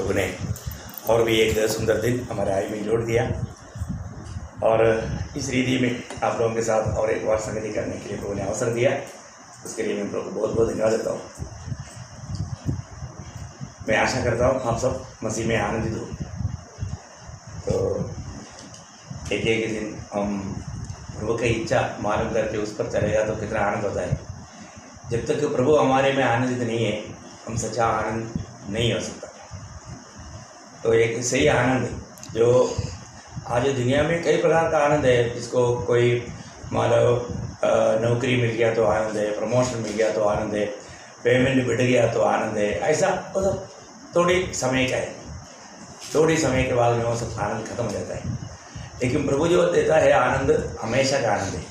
प्रभु ने और भी एक सुंदर दिन हमारे आयु में जोड़ दिया और इस रीति में आप लोगों के साथ और एक बार संगति करने के लिए प्रभु ने अवसर दिया। उसके लिए मैं प्रभु को बहुत बहुत धन्यवाद देता हूँ। मैं आशा करता हूँ आप सब मसीह में आनंदित हो। तो एक एक दिन हम प्रभु की इच्छा मालूम करके उस पर चलेगा तो कितना आनंद होता है। जब तक प्रभु हमारे में आनंदित नहीं है हम सच्चा आनंद नहीं हो सकता। तो एक सही आनंद जो आज दुनिया में कई प्रकार का आनंद है, जिसको कोई मान लो नौकरी मिल गया तो आनंद है, प्रमोशन मिल गया तो आनंद है, पेमेंट बढ़ गया तो आनंद है, ऐसा वो सब थोड़ी समय का है। थोड़ी समय के बाद में वो सब आनंद खत्म हो जाता है। लेकिन प्रभु जो देता है आनंद हमेशा का आनंद है।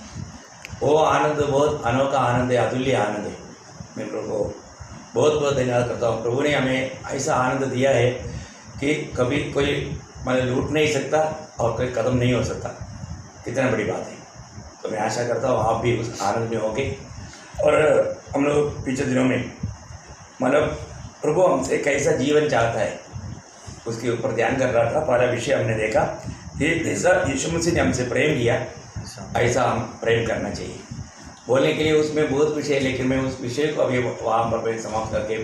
वो आनंद बहुत अनोखा आनंद है, अतुल्य आनंद है। मैं प्रभु को बहुत बहुत धन्यवाद करता हूँ। प्रभु ने हमें ऐसा आनंद दिया है कि कभी कोई मतलब लूट नहीं सकता और कोई कदम नहीं हो सकता। कितना बड़ी बात है। तो मैं आशा करता हूँ आप भी उस आनंद में होंगे। और हम लोग पिछले दिनों में मतलब प्रभु हमसे कैसा जीवन चाहता है उसके ऊपर ध्यान कर रहा था। पहला विषय हमने देखा कि जैसा यीशु मसीह ने हमसे प्रेम किया ऐसा हम प्रेम करना चाहिए। बोलने के लिए उसमें बहुत विषय है, लेकिन मैं उस विषय को अभी वहाँ पर समाप्त करके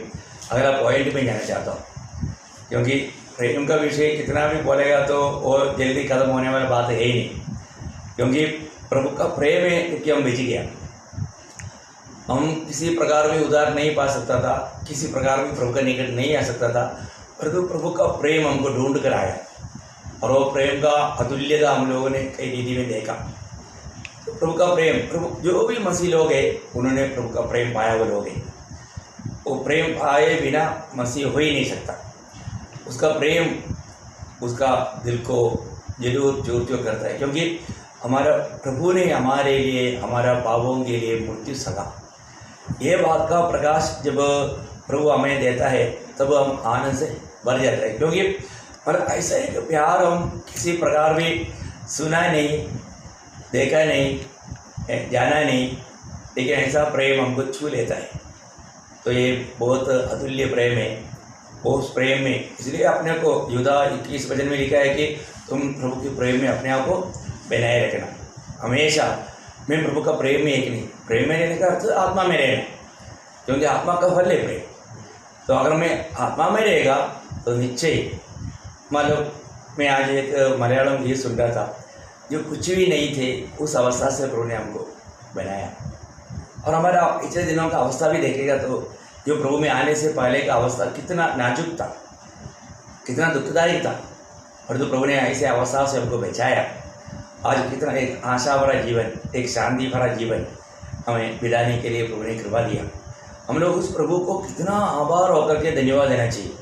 अगला पॉइंट में जाना चाहता हूँ। क्योंकि प्रेम का विषय कितना भी बोलेगा तो वो जल्दी खत्म होने वाली बात है ही नहीं। क्योंकि प्रभु का प्रेम है क्योंकि हम बेच गया। हम किसी प्रकार में उधार नहीं पा सकता था, किसी प्रकार में प्रभु का निकट नहीं आ सकता था, परंतु प्रभु का प्रेम हमको ढूंढ कर आया और वो प्रेम का अतुल्यता हम लोगों ने कई रीति में देखा। तो प्रभु का प्रेम, प्रभु जो भी मसीह लोग हैं उन्होंने प्रभु का प्रेम पाया वो लोग हैं। वो प्रेम पाए बिना मसीह हो ही नहीं सकता। उसका प्रेम उसका दिल को जरूर चूर चूर करता है। क्योंकि हमारा प्रभु ने हमारे लिए हमारा पापों के लिए मृत्यु सगा। ये बात का प्रकाश जब प्रभु हमें देता है तब हम आनंद से भर जाते हैं। क्योंकि मतलब ऐसा एक प्यार हम किसी प्रकार भी सुना नहीं, देखा नहीं, जाना नहीं, लेकिन ऐसा प्रेम हमको छू लेता है। तो ये बहुत अतुल्य प्रेम है। उस प्रेम में इसलिए अपने को यूदा 21 वचन में लिखा है कि तुम प्रभु के प्रेम में अपने आप को बनाए रखना। हमेशा मैं प्रभु का प्रेम में एक नहीं, प्रेम में रहने का अर्थ आत्मा में रहना, क्योंकि आत्मा का फल है प्रेम। तो अगर मैं आत्मा में रहेगा तो निश्चय मतलब मैं आज एक मलयालम गीत सुन रहा था, जो कुछ भी नहीं थे उस अवस्था से प्रभु ने हमको बनाया। और हमारा पिछले दिनों का अवस्था भी देखेगा तो जो प्रभु में आने से पहले का अवस्था कितना नाजुक था, कितना दुखदायी था, और जो प्रभु ने ऐसे अवस्था से हमको बचाया। आज कितना एक आशा भरा जीवन, एक शांति भरा जीवन हमें बिताने के लिए प्रभु ने कृपा दिया। हम लोग उस प्रभु को कितना आभार होकर के धन्यवाद देना चाहिए।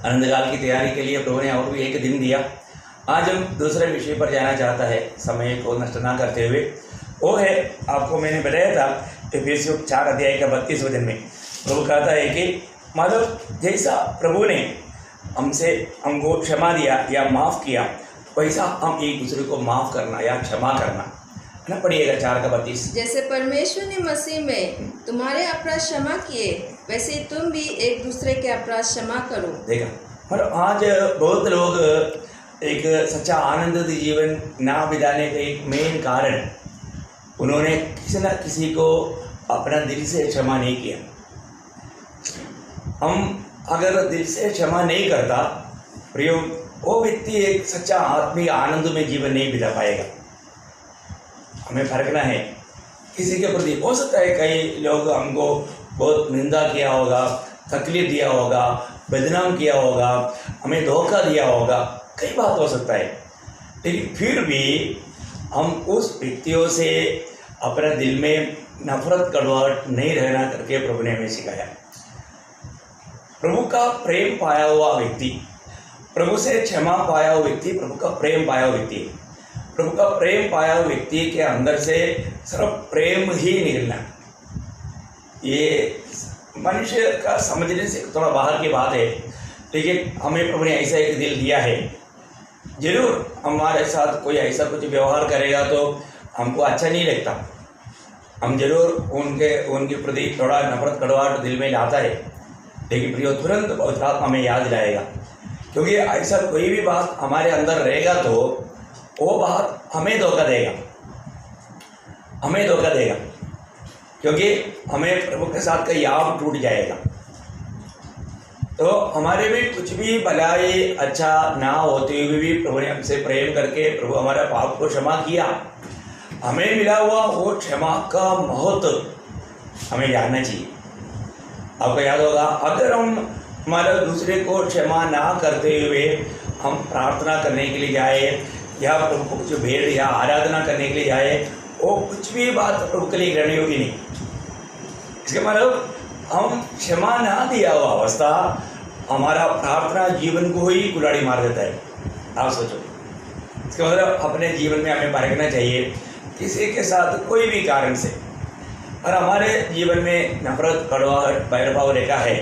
आनंदकाल की तैयारी के लिए प्रभु ने और भी एक दिन दिया। आज हम दूसरे विषय पर जाना चाहता है, समय को नष्ट ना करते हुए। वो है, आपको मैंने बताया था एफेसियों 4 अध्याय का 32 वचन में प्रभु कहता है कि मतलब जैसा प्रभु ने हमको क्षमा दिया या माफ़ किया, वैसा हम एक दूसरे को माफ़ करना या क्षमा करना है ना। पढ़िएगा 4 का 32। जैसे परमेश्वर ने मसीह में तुम्हारे अपराध क्षमा किए, वैसे तुम भी एक दूसरे के अपराध क्षमा करो। देखा, और आज बहुत लोग एक सच्चा आनंद जीवन ना बिताने का एक मेन कारण उन्होंने किसी न किसी को अपना दिल से क्षमा नहीं किया। हम अगर दिल से क्षमा नहीं करता प्रियो, वो व्यक्ति एक सच्चा आत्मिक आनंद में जीवन नहीं बिता पाएगा। हमें फर्कना है किसी के प्रति। हो सकता है कई लोग हमको बहुत निंदा किया होगा, तकलीफ दिया होगा, बदनाम किया होगा, हमें धोखा दिया होगा, कई बात हो सकता है, लेकिन फिर भी हम उस व्यक्तियों से अपने दिल में नफरत कड़वाहट नहीं रहना करके प्रभु ने हमें सिखाया। प्रभु का प्रेम पाया हुआ व्यक्ति, प्रभु से क्षमा पाया हुआ व्यक्ति प्रभु का प्रेम पाया हुआ व्यक्ति। प्रभु का प्रेम पाया हुआ व्यक्ति के अंदर से सिर्फ प्रेम ही निकलना, ये मनुष्य का समझने से थोड़ा बाहर की बात है। लेकिन हमें प्रभु ने ऐसा एक दिल दिया है। जरूर हमारे साथ कोई ऐसा कुछ व्यवहार करेगा तो हमको अच्छा नहीं लगता, हम जरूर उनके प्रति थोड़ा नफरत कड़वाहट दिल में लाता है। लेकिन प्रियो तुरंत पवित्र आत्मा में याद दिलाएगा, क्योंकि ऐसा कोई भी बात हमारे अंदर रहेगा तो वो बात हमें धोखा देगा, हमें धोखा देगा, क्योंकि हमें प्रभु के साथ का याद टूट जाएगा। तो हमारे में कुछ भी भलाई अच्छा ना होते हुए भी प्रभु ने हमसे प्रेम करके प्रभु हमारा पाप को क्षमा किया, हमें मिला हुआ वो क्षमा का महत्व हमें जानना चाहिए। आपको याद होगा, अगर हम हमारे दूसरे को क्षमा ना करते हुए हम प्रार्थना करने के लिए जाए या प्रभु को कुछ भेंट या आराधना करने के लिए जाए, वो कुछ भी बात प्रभु के लिए ग्रहण होगी नहीं। इसके मतलब हम क्षमा ना दिया हुआ अवस्था हमारा प्रार्थना जीवन को ही कुल्हाड़ी मार देता है। आप सोचो, इसका मतलब अपने जीवन में हमें परखना चाहिए किसी के साथ कोई भी कारण से, और हमारे जीवन में नफरत, कड़वाहट, बैरभाव रेखा है,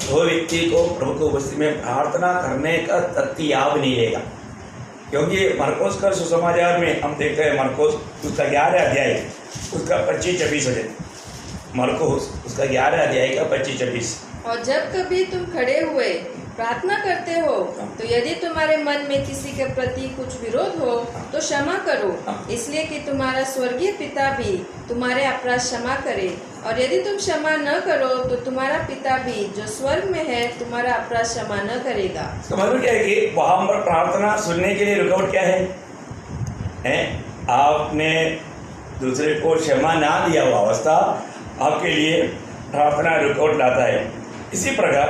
वो व्यक्ति को प्रभु को उपस्थिति में प्रार्थना करने का तथ्य याद नहीं लेगा। क्योंकि मरकोस का सुसमाचार में हम देखते हैं, मरकोस उसका 11 अध्याय उसका 25-26 हो जाए। मरकोस उसका 11 अध्याय का 25-26। और जब कभी तुम खड़े हुए प्रार्थना करते हो तो यदि तुम्हारे मन में किसी के प्रति कुछ विरोध हो तो क्षमा करो, इसलिए कि तुम्हारा स्वर्गीय पिता भी तुम्हारे अपराध क्षमा करे। और यदि तुम क्षमा न करो तो तुम्हारा पिता भी जो स्वर्ग में है तुम्हारा अपराध क्षमा न करेगा। इसका मतलब क्या है कि वहाँ पर प्रार्थना सुनने के लिए रुकावट क्या है? आपने दूसरे को क्षमा ना दिया हुआ अवस्था आपके लिए प्रार्थना रुकावट लाता है। इसी प्रकार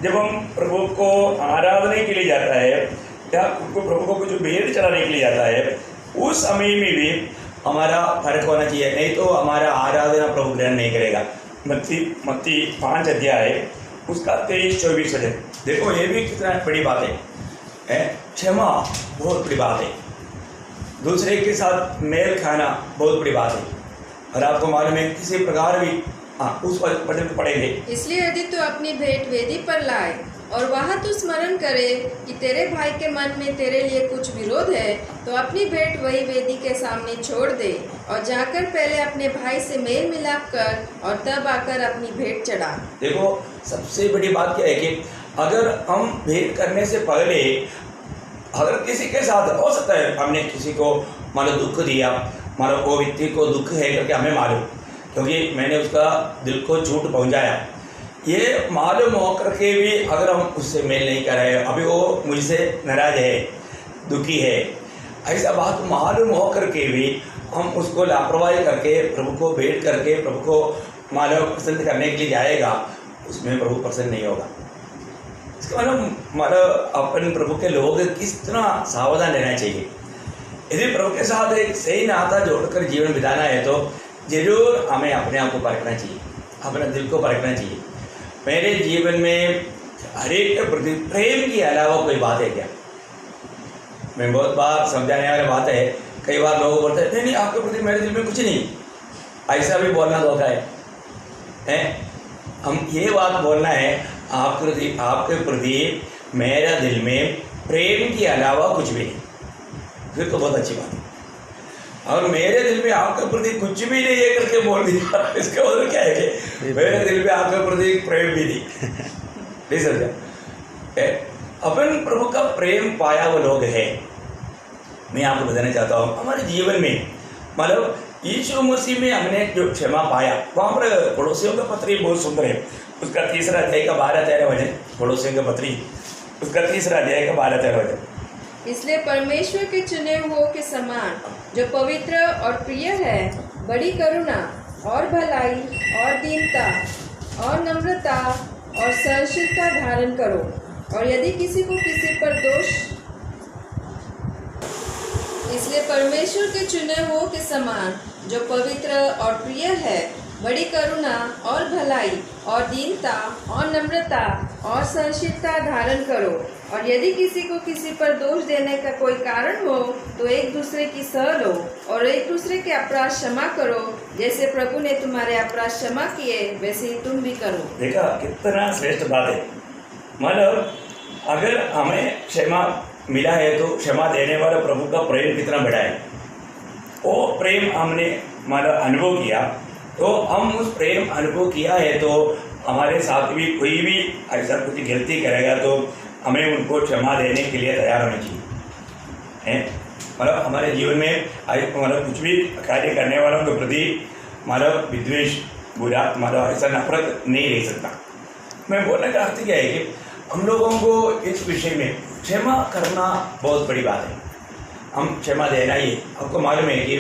जब हम प्रभु को आराधने के लिए जाता है या प्रभु को कुछ भेंट चढ़ाने के लिए जाता है, उस समय में भी हमारा फर्क होना चाहिए, नहीं तो हमारा आराधना प्रभु ग्रहण नहीं करेगा। मत्ती 5 अध्याय उसका 23-24 वचन देखो, ये भी कितना बड़ी बात है। क्षमा बहुत बड़ी बात है, दूसरे के साथ मेल खाना बहुत बड़ी बात है। और आपको मालूम है किसी प्रकार भी उस वचन पढ़ेंगे। इसलिए यदि तू अपनी भेंट वेदी पर लाए और वहाँ तू स्मरण करे कि तेरे भाई के मन में तेरे लिए कुछ विरोध है, तो अपनी भेंट वही वेदी के सामने छोड़ दे और जाकर पहले अपने भाई से मेल मिलाप कर और तब आकर अपनी भेंट चढ़ा। देखो, सबसे बड़ी बात क्या है कि अगर हम भेंट करने से पहले अगर किसी के साथ हो सकता है हमने किसी को मानो दुख दिया, मानो वो व्यक्ति को दुख है करके हमें मालूम, क्योंकि मैंने उसका दिल को चोट पहुंचाया, ये मालूम हो करके भी अगर हम उससे मेल नहीं कर रहे, अभी वो मुझसे नाराज है, दुखी है, ऐसा बात मालूम हो करके भी हम उसको लापरवाही करके प्रभु को भेंट करके प्रभु को मालूम पसंद करने के लिए जाएगा, उसमें प्रभु प्रसन्न नहीं होगा। इसका मतलब अपन प्रभु के लोग किस तरह सावधान रहना चाहिए। यदि प्रभु के साथ एक सही नाता जोड़कर जीवन बिताना है तो जरूर हमें अपने आप को परखना चाहिए, अपने दिल को परखना चाहिए। मेरे जीवन में हर एक के प्रति प्रेम के अलावा कोई बात है क्या? मैं बहुत बार समझाने वाली बात है, कई बार लोग बोलते हैं नहीं आपके प्रति मेरे दिल में कुछ नहीं, ऐसा भी बोलना धोखा है। हम ये बात बोलना है आपके प्रति मेरा दिल में प्रेम के अलावा कुछ भी नहीं, फिर तो बहुत अच्छी बात है। और मेरे दिल में आपके प्रति कुछ भी नहीं है करके बोल दिया, इसका मतलब क्या है कि मेरे दिल में आपके प्रति प्रेम भी नहीं समझा। अपन प्रभु का प्रेम पाया वो लोग है। मैं आपको बताना चाहता हूँ हमारे जीवन में मतलब यीशु मसीह में हमने जो क्षमा पाया, वहाँ पर पड़ोसियों का पत्री बहुत सुंदर है, उसका 3 अध्याय का 12-13 वचन, पड़ोसियों का पत्री उसका 3 अध्याय का 12-13 वचन। इसलिए परमेश्वर के चुने हुओं के समान जो पवित्र और प्रिय है, बड़ी करुणा और भलाई और दीनता और नम्रता और सहनशीलता धारण करो। और यदि किसी को किसी पर दोष, इसलिए परमेश्वर के चुने हुओं के समान जो पवित्र और प्रिय है, बड़ी करुणा और भलाई और दीनता और नम्रता और सहनशीलता धारण करो। और यदि किसी को किसी पर दोष देने का कोई कारण हो तो एक दूसरे की सह लो और एक दूसरे के अपराध क्षमा करो, जैसे प्रभु ने तुम्हारे अपराध क्षमा किए वैसे ही तुम भी करो। देखा कितना श्रेष्ठ बात है। मतलब अगर हमें क्षमा मिला है तो क्षमा देने वाला प्रभु का प्रेम कितना बड़ा है, वो प्रेम हमने मतलब अनुभव किया, तो हम उस प्रेम अनुभव किया है तो हमारे साथ भी कोई भी ऐसा कुछ गलती करेगा तो हमें उनको क्षमा देने के लिए तैयार होना चाहिए हैं। मतलब हमारे जीवन में मतलब कुछ भी कार्य करने वालों के प्रति मतलब विद्वेष बुरा मतलब ऐसा नफरत नहीं रह सकता। मैं बोलने का अर्थ क्या है कि हम लोगों को इस विषय में क्षमा करना बहुत बड़ी बात है। हम क्षमा देना ही, आपको मालूम है कि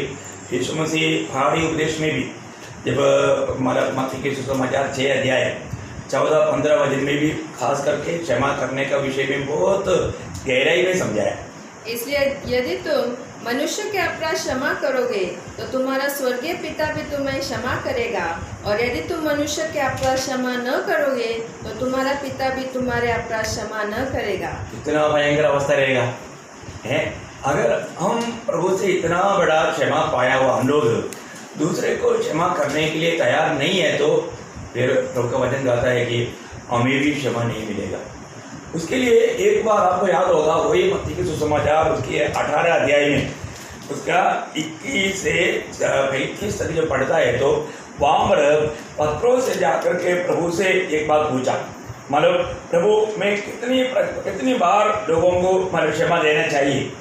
यीशु मसीह हमारे उपदेश में भी जब हमारा मत्ती के सुसमाचार 6 अध्याय 14-15 वचन में भी खास करके क्षमा करने का विषय में बहुत गहराई में समझाया। इसलिए यदि तुम मनुष्य के अपराध क्षमा करोगे तो तुम्हारा स्वर्गीय पिता भी तुम्हें क्षमा करेगा, और यदि तुम मनुष्य के अपराध क्षमा न करोगे तो तुम्हारा पिता भी तुम्हारे अपराध क्षमा न करेगा। कितना भयंकर अवस्था रहेगा है अगर हम प्रभु से इतना बड़ा क्षमा पाया हुआ हम लोग दूसरे को क्षमा करने के लिए तैयार नहीं है, तो फिर प्रभु का वचन कहता है कि हमें भी क्षमा नहीं मिलेगा। उसके लिए एक बार आपको याद होगा वही मत्ती के सुसमाचार उसके 18 अध्याय में उसका 21 से 35 तक जो पढ़ता है तो वहाँ पर पत्रोस से जाकर के प्रभु से एक बात पूछा, मतलब प्रभु मैं कितनी बार लोगों को मतलब क्षमा देना चाहिए,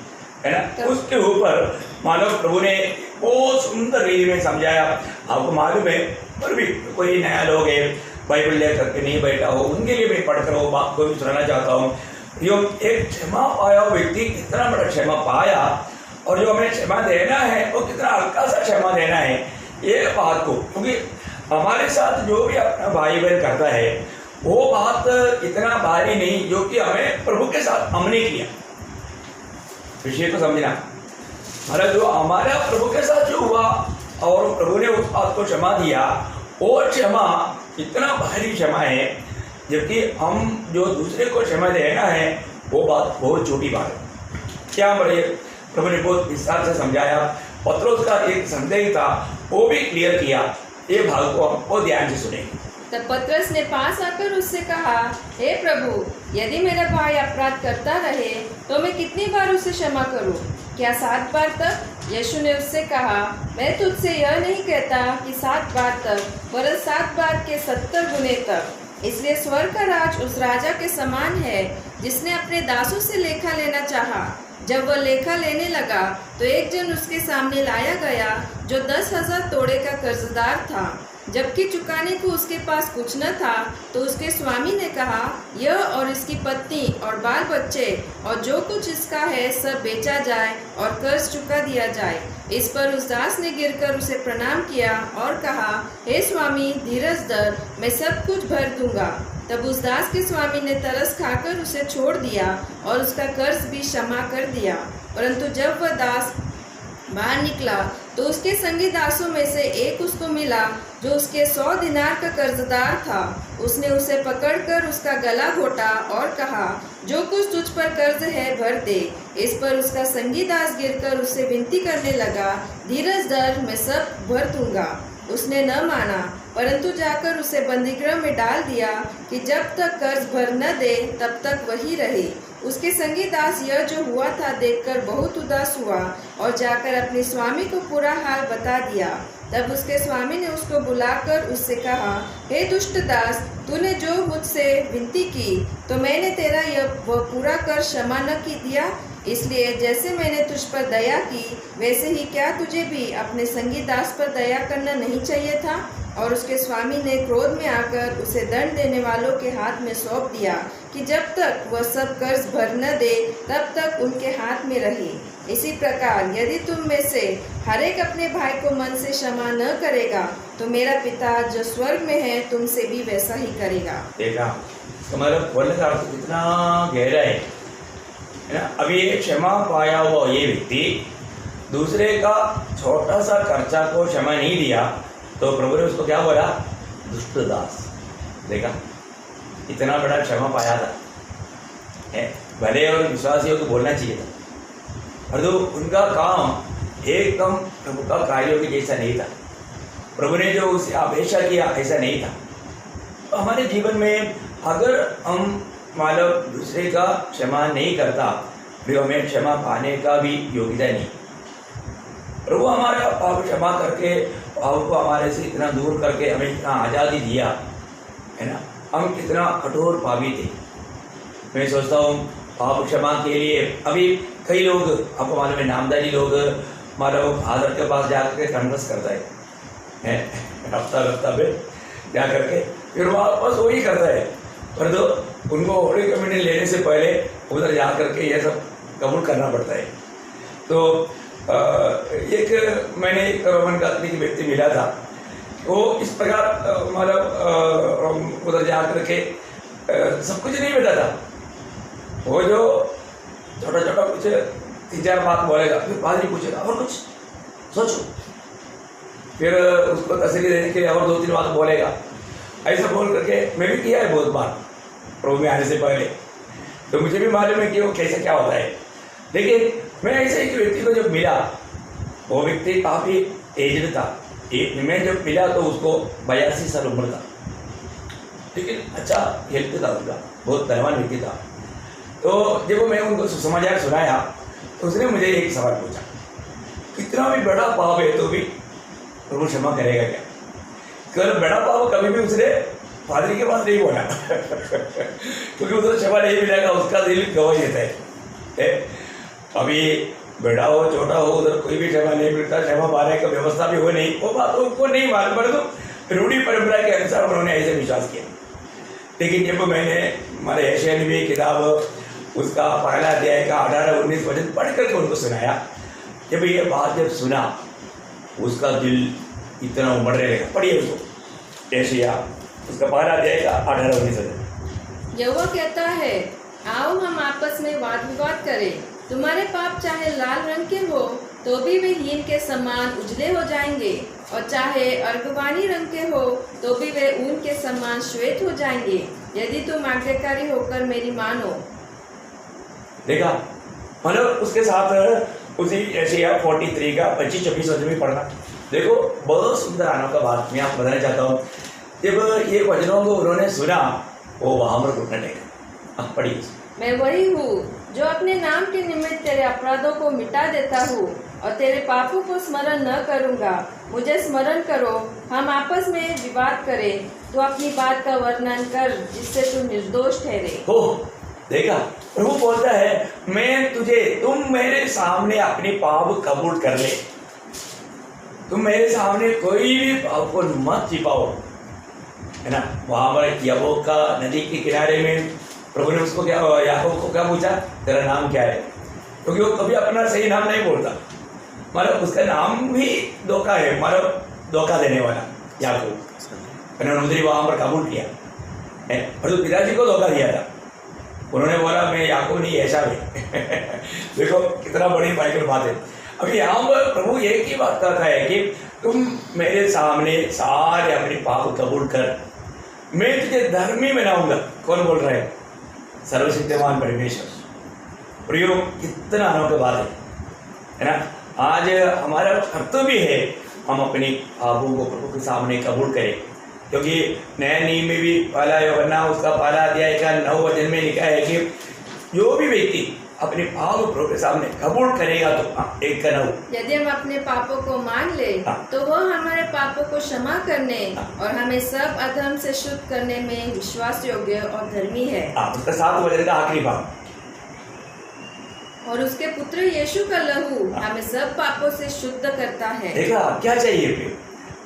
है ना। उसके ऊपर मानव प्रभु ने बहुत सुंदर रीति में समझाया। आपको मालूम है, पर भी कोई नया लोग है बाइबल लेकर के नहीं बैठा हो, उनके लिए मैं पढ़कर वो बात को भी सुनाना चाहता हूँ। यो एक क्षमा पाया हुआ व्यक्ति कितना बड़ा क्षमा पाया, और जो हमें क्षमा देना है वो कितना हल्का सा क्षमा देना है ये बात को, क्योंकि हमारे साथ जो भी अपना भाई बहन करता है वो बात इतना भारी नहीं जो कि हमें प्रभु के साथ हमने किया। विषय को समझना, मतलब जो हमारा प्रभु के साथ जो हुआ और प्रभु ने उस बात को क्षमा दिया, वो क्षमा इतना भारी क्षमा है, जबकि हम जो दूसरे को क्षमा देना है वो बात बहुत छोटी बात है। क्या बड़े प्रभु ने बहुत विस्तार से समझाया। पत्रोस का एक संदेह था वो भी क्लियर किया। ये भाग को हमको ध्यान से सुने। तब पतरस ने पास आकर उससे कहा, हे प्रभु, यदि मेरा भाई अपराध करता रहे तो मैं कितनी बार उसे क्षमा करूं? क्या 7 बार तक? यीशु ने उससे कहा, मैं तुझसे यह नहीं कहता कि 7 बार तक, वरन 7 बार के 70 गुने तक। इसलिए स्वर्ग का राज उस राजा के समान है जिसने अपने दासों से लेखा लेना चाहा। जब वह लेखा लेने लगा तो एक जन उसके सामने लाया गया जो 10,000 तोड़े का कर्जदार था, जबकि चुकाने को उसके पास कुछ न था। तो उसके स्वामी ने कहा, यह और इसकी पत्नी और बाल बच्चे और जो कुछ इसका है सब बेचा जाए और कर्ज चुका दिया जाए। इस पर उस दास ने गिरकर उसे प्रणाम किया और कहा, हे स्वामी, धीरज धर, मैं सब कुछ भर दूंगा। तब उस दास के स्वामी ने तरस खाकर उसे छोड़ दिया और उसका कर्ज भी क्षमा कर दिया। परंतु जब वह दास बाहर निकला तो उसके संगी दासों में से एक उसको मिला जो उसके 100 दिनार का कर्जदार था। उसने उसे पकड़कर उसका गला घोटा और कहा, जो कुछ तुझ पर कर्ज है भर दे। इस पर उसका संगी दास गिरकर उससे विनती करने लगा, धीरज धर, मैं सब भर दूंगा। उसने न माना, परंतु जाकर उसे बंदीगृह में डाल दिया कि जब तक कर्ज भर न दे तब तक वही रहे। उसके संगी दास यह जो हुआ था देखकर बहुत उदास हुआ और जाकर अपने स्वामी को पूरा हाल बता दिया। तब उसके स्वामी ने उसको बुलाकर उससे कहा, हे दुष्ट दास, तूने जो मुझसे विनती की तो मैंने तेरा यह वह पूरा कर क्षमा न की दिया। इसलिए जैसे मैंने तुझ पर दया की वैसे ही क्या तुझे भी अपने संगी दास पर दया करना नहीं चाहिए था? और उसके स्वामी ने क्रोध में आकर उसे दंड देने वालों के हाथ में सौंप दिया कि जब तक वह सब कर्ज भर न दे तब तक उनके हाथ में रहे। इसी प्रकार यदि तुम में से हर एक अपने भाई को मन से क्षमा न करेगा तो मेरा पिता जो स्वर्ग में है तुमसे भी वैसा ही करेगा। देखा तुम्हारा बोलने का अर्थ कितना गहरा है ना। अभी ये क्षमा पाया हुआ ये व्यक्ति दूसरे का छोटा सा खर्चा को क्षमा नहीं दिया तो प्रभु ने उसको क्या बोला? दुष्ट दास। देखा इतना बड़ा क्षमा पाया था, भले और विश्वासियों को बोलना चाहिए था, और तो उनका काम एकदम प्रभु का कार्यों के जैसा नहीं था। प्रभु ने जो उसे अपेक्षा किया ऐसा नहीं था। तो हमारे जीवन में अगर हम मानव दूसरे का क्षमा नहीं करता फिर हमें क्षमा पाने का भी योग्यता नहीं। प्रभु हमारा पाप क्षमा करके पाप को हमारे से इतना दूर करके हमें इतना आज़ादी दिया है ना, हम कितना कठोर पापी थे। मैं सोचता हूँ पाप क्षमा के लिए अभी कई लोग, आपको मालूम है, नामदारी लोग मानो फादर के पास जाकर के कन्वर्स करता है हफ्ता में जा करके, फिर वापस वही करता है। पर तो उनको होली कम्युनियन लेने से पहले उधर जा करके ये सब कबूल करना पड़ता है। तो मैंने एक रोमन कैथोलिक व्यक्ति मिला था, वो इस प्रकार मतलब उधर जा करके सब कुछ नहीं बेटा था, वो जो छोटा छोटा कुछ 3-4 बात बोलेगा, फिर पादरी पूछेगा और कुछ सोचो, फिर उसको तसल्ली देने के लिए और 2-3 बात बोलेगा। ऐसा बोल करके मैं भी किया है बहुत बार प्रभु में आने से पहले, तो मुझे भी मालूम है कि वो कैसे क्या होता है। लेकिन मैं ऐसे एक व्यक्ति को जब मिला, वो व्यक्ति काफ़ी एजड था। मैं जब मिला तो उसको 82 साल उम्र था, लेकिन अच्छा हेल्थ था उसका, बहुत धनवान व्यक्ति था। तो जब मैं उनको समाचार सुनाया तो उसने मुझे एक सवाल पूछा, कितना भी बड़ा पाप है तो भी प्रभु क्षमा करेगा क्या? केवल बड़ा पाप कभी भी उसने पादरी के पास नहीं बोला क्योंकि उधर क्षमा नहीं मिलेगा, उसका दिल गवाही देता है। अभी बड़ा हो छोटा हो उधर कोई भी क्षमा नहीं मिलता, क्षमा पाने का व्यवस्था भी हो नहीं, वो बात उनको नहीं मालूम, परंतु रूढ़ी परंपरा के अनुसार उन्होंने ऐसे विश्वास किया। लेकिन जब मैंने हमारे यशायाह नबी की किताब उसका पहला अध्याय का 18-19 वचन पढ़ करके उनको सुनाया, जब ये बात जब सुना उसका दिल इतना उमड़ने लगा। पढ़िए उसको, यशायाह उसका पहला अध्याय का 18-19 वचन। यहोवा कहता है, आओ हम आपस में वाद विवाद करें, तुम्हारे पाप चाहे लाल रंग के हो तो भी वे हीन के समान उजले हो जाएंगे, और चाहे अर्गवानी रंग के हो तो भी वे ऊन के समान श्वेत हो जाएंगे, यदि तुम आज्ञाकारी होकर मेरी मानो। देखा, मतलब उसके साथ उसी यशायाह 43 का 25-26 वचन भी पढ़ना। देखो बहुत सुंदर अनोखा बात मैं आपको बताना चाहता हूँ। जब ये वचनों को उन्होंने सुना वो वहां पर घुटने टेका। पढ़िए। मैं वही हूँ जो अपने नाम के निमित्त तेरे अपराधों को मिटा देता हूँ और तेरे पापों को स्मरण न करूँगा। मुझे स्मरण करो, हम आपस में विवाद करें, तो अपनी बात का वर्णन कर जिससे तू निर्दोष ठहरे। हो देखा, प्रभु बोलता है तुम मेरे सामने अपने पाप कबूल कर ले, तुम मेरे सामने कोई भी पाप को मत छिपाओ, है ना। वहां पर याकूब का नदी के किनारे में प्रभु ने उसको क्या, याकूब को क्या पूछा, तेरा नाम क्या है? क्योंकि वो कभी अपना सही नाम नहीं बोलता, मतलब उसका नाम भी धोखा है, मतलब धोखा देने वाला याकूब। उन्होंने वहां पर कबूल किया है, और तो पिताजी को धोखा दिया था। उन्होंने बोला मैं याकूब नहीं ऐसा भी देखो कितना बड़ी बाइबल बात है। अभी यहाँ पर प्रभु एक ही बात करता है कि तुम मेरे सामने सारे अपने पाप कबूल कर, मैं तुझे धर्मी बनाऊंगा। कौन बोल रहा है? सर्वशक्तिमान परमेश्वर। प्रयोग कितना अनोखा बात है ना। आज हमारा कर्तव्य है हम अपने पापों को प्रभु के सामने कबूल करें, क्योंकि नया नियम में भी पहला यूहन्ना उसका पहला अध्याय का 9 वचन में लिखा है कि जो भी व्यक्ति अपने पाप प्रभु के सामने कबूल करेगा तो 1 का 9, यदि हम अपने पापों को मान ले तो वह हमारे पापों को क्षमा करने और हमें सब अधर्म से शुद्ध करने में विश्वास योग्य और धर्मी है। उसका 7 वचन का आखिरी भाग, और उसके पुत्र यीशु का लहू हमें सब पापों से शुद्ध करता है। देखा क्या चाहिए फिर?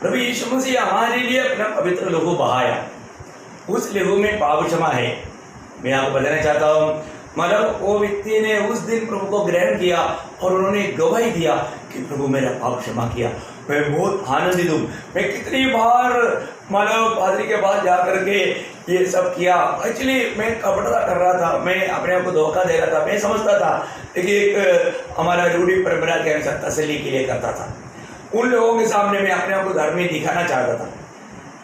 प्रभु यीशु मसीह हमारे लिए अपना पवित्र लहू बहाया, उस लहू में पाप क्षमा है। मैं आपको बताना चाहता हूँ, मतलब वो व्यक्ति ने उस दिन प्रभु को ग्रहण किया और उन्होंने गवाही दिया कि प्रभु मेरा पाप क्षमा किया। मैं बहुत आनंदित हूँ। मैं कितनी बार मतलब पादरी के पास जा करके ये सब किया। एक्चुअली मैं कपड़ा कर रहा था, मैं अपने आप को धोखा दे रहा था, मैं समझता था, लेकिन एक हमारा रूढ़ी परंपरा के अनुसार तसल्ली के लिए करता था। उन लोगों के सामने मैं अपने आप को धर्मी दिखाना चाहता था।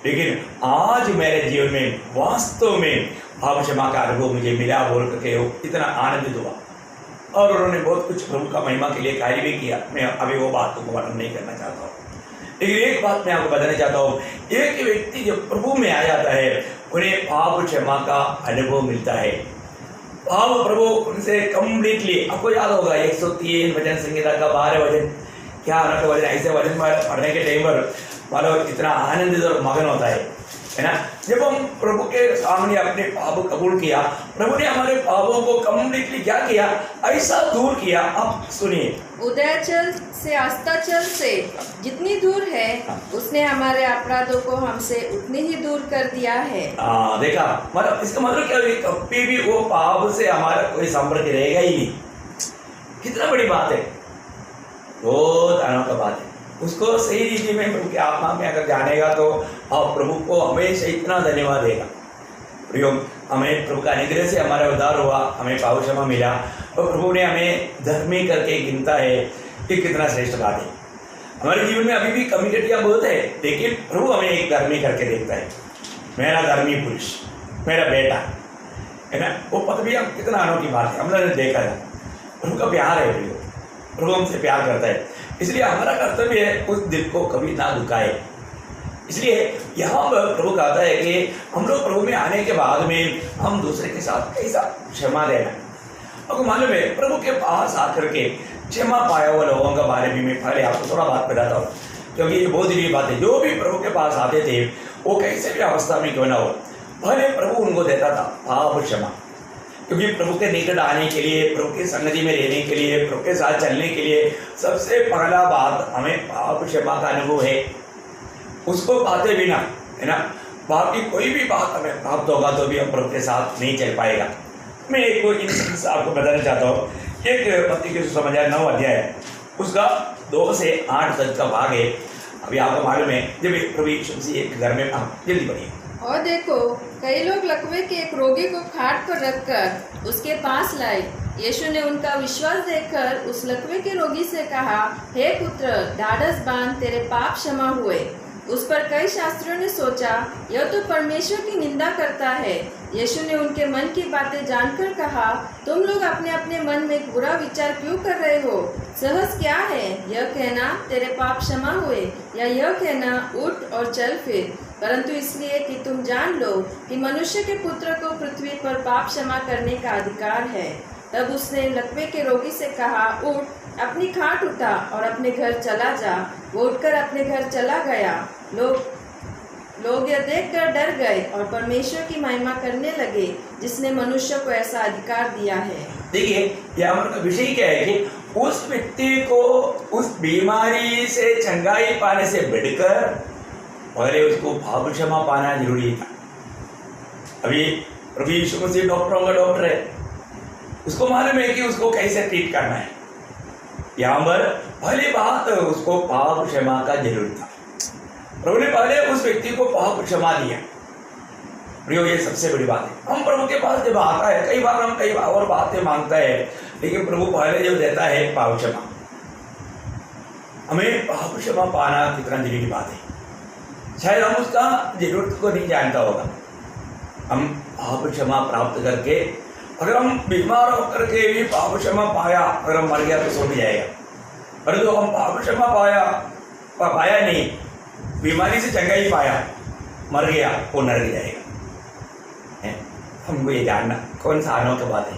लेकिन आज मेरे जीवन में वास्तव में पाप क्षमा का अनुभव मुझे मिला बोल करके इतना आनंदित हुआ, और उन्होंने बहुत कुछ प्रभु का महिमा के लिए कार्य भी किया। मैं अभी वो बात को वर्णन नहीं करना चाहता हूँ, लेकिन एक बात मैं आपको बताना चाहता हूँ, एक व्यक्ति जब प्रभु में आ जाता है उन्हें पाप क्षमा का अनुभव मिलता है। पाप प्रभु उनसे कम्प्लीटली, आपको याद होगा 103 वचन संहिता का 12 वचन, क्या अनोखा वचन। ऐसे वचन पढ़ने के टाइम पर मतलब इतना आनंदित और मगन होता है। है ना। जब हम प्रभु के सामने अपने पाप कबूल किया, प्रभु ने हमारे पापों को कम्प्लीटली क्या किया, ऐसा दूर किया। अब सुनिए, उदयाचल से अस्ताचल से जितनी दूर है उसने हमारे अपराधों को हमसे उतनी ही दूर कर दिया है। देखा, मतलब इसका मतलब क्या है, कभी भी वो पाप से हमारा कोई संपर्क रहेगा ही नहीं। कितना बड़ी बात है, बहुत अनोखा बात है। उसको सही रीति में प्रभु की आत्मा में अगर जानेगा तो आप प्रभु को हमेशा इतना धन्यवाद देगा। प्रियो, हमें प्रभु का अनुग्रह से हमारा उद्धार हुआ, हमें पाप क्षमा मिला और प्रभु ने हमें धर्मी करके गिनता है। ये कितना श्रेष्ठ बात है। हमारे जीवन में अभी भी कमिटेटियाँ बहुत है, लेकिन प्रभु हमें एक धर्मी करके देखता है। मेरा धर्मी पुरुष, मेरा बेटा, है ना। वो पद भी हम कितना अनोखी बात है, हमने देखा है। प्रभु का प्यार है प्रियो, प्रभु हमसे प्यार करता है, इसलिए हमारा कर्तव्य है उस दिल को कभी ना दुखाए। इसलिए यहाँ पर प्रभु कहता है कि हम लोग प्रभु में आने के बाद में हम दूसरे के साथ कैसा क्षमा देना। आपको मालूम है, प्रभु के पास आकर के क्षमा पाया हुआ लोगों के बारे में मैं पहले आपको थोड़ा बात बताता हूँ, क्योंकि ये बहुत जरूरी बात है। जो भी प्रभु के पास आते थे वो कैसे भी अवस्था में क्यों ना हो, पहले प्रभु उनको देता था पाप क्षमा। क्योंकि प्रभु के निकट आने के लिए, प्रभु की संगति में रहने के लिए, प्रभु के साथ चलने के लिए सबसे पहला बात हमें पाप क्षमा का अनुभव है। उसको पाते बिना, है ना, बाकी कोई भी बात हमें प्राप्त होगा तो भी हम प्रभु के साथ नहीं चल पाएगा। मैं एक आपको बताना चाहता हूँ, एक मत्ती के सुसमाचार 9 अध्याय उसका 2 से 8 तक का भाग है। अभी आपको मालूम है, जब प्रभु यीशु मसीह एक घर में, जल्दी बढ़िए। और देखो, कई लोग लकवे के एक रोगी को खाट पर रखकर उसके पास लाए। यीशु ने उनका विश्वास देखकर उस लकवे के रोगी से कहा, हे पुत्र, ढाढ़स बांध, तेरे पाप क्षमा हुए। उस पर कई शास्त्रियों ने सोचा, यह तो परमेश्वर की निंदा करता है। यीशु ने उनके मन की बातें जानकर कहा, तुम लोग अपने अपने मन में एक बुरा विचार क्यों कर रहे हो? सहज क्या है, यह कहना तेरे पाप क्षमा हुए, या यह कहना उठ और चल फिर? परंतु इसलिए कि तुम जान लो कि मनुष्य के पुत्र को पृथ्वी पर पाप क्षमा करने का अधिकार है। तब उसने लकवे के रोगी से कहा, उठ, अपनी खाट उठा और अपने घर चला जा। वो उठकर अपने घर चला गया। लोग यह देखकर डर गए और परमेश्वर की महिमा करने लगे, जिसने मनुष्य को ऐसा अधिकार दिया है। देखिए, यहाँ का विषय क्या है कि उस व्यक्ति को उस बीमारी से चंगाई पाने से बढ़कर पहले उसको पाप क्षमा पाना जरूरी था। अभी प्रभु यीशु मसीह डॉक्टरों का डॉक्टर है, उसको मालूम है कि उसको कैसे ट्रीट करना है। यहाँ पर पहली बात उसको पाप क्षमा का जरूर था। प्रभु ने पहले उस व्यक्ति को पाप क्षमा दिया। प्रियो, ये सबसे बड़ी बात है। हम प्रभु के पास जब आता है, कई बार हम कई और बातें मांगता है, लेकिन प्रभु पहले जो देता है पाप क्षमा। हमें पाप क्षमा पाना कितना जरूरी बात है। शायद हम उसका जरूरत को नहीं जानता होगा। हम पाप क्षमा प्राप्त करके, अगर हम बीमार होकर के भी पाप क्षमा पाया, अगर हम मर गया तो सो भी जाएगा। पर जो हम पाप क्षमा पाया नहीं, बीमारी से चंगाई पाया, मर गया, वो नरक जाएगा। हमको ये जानना कौन सा अनोखी बात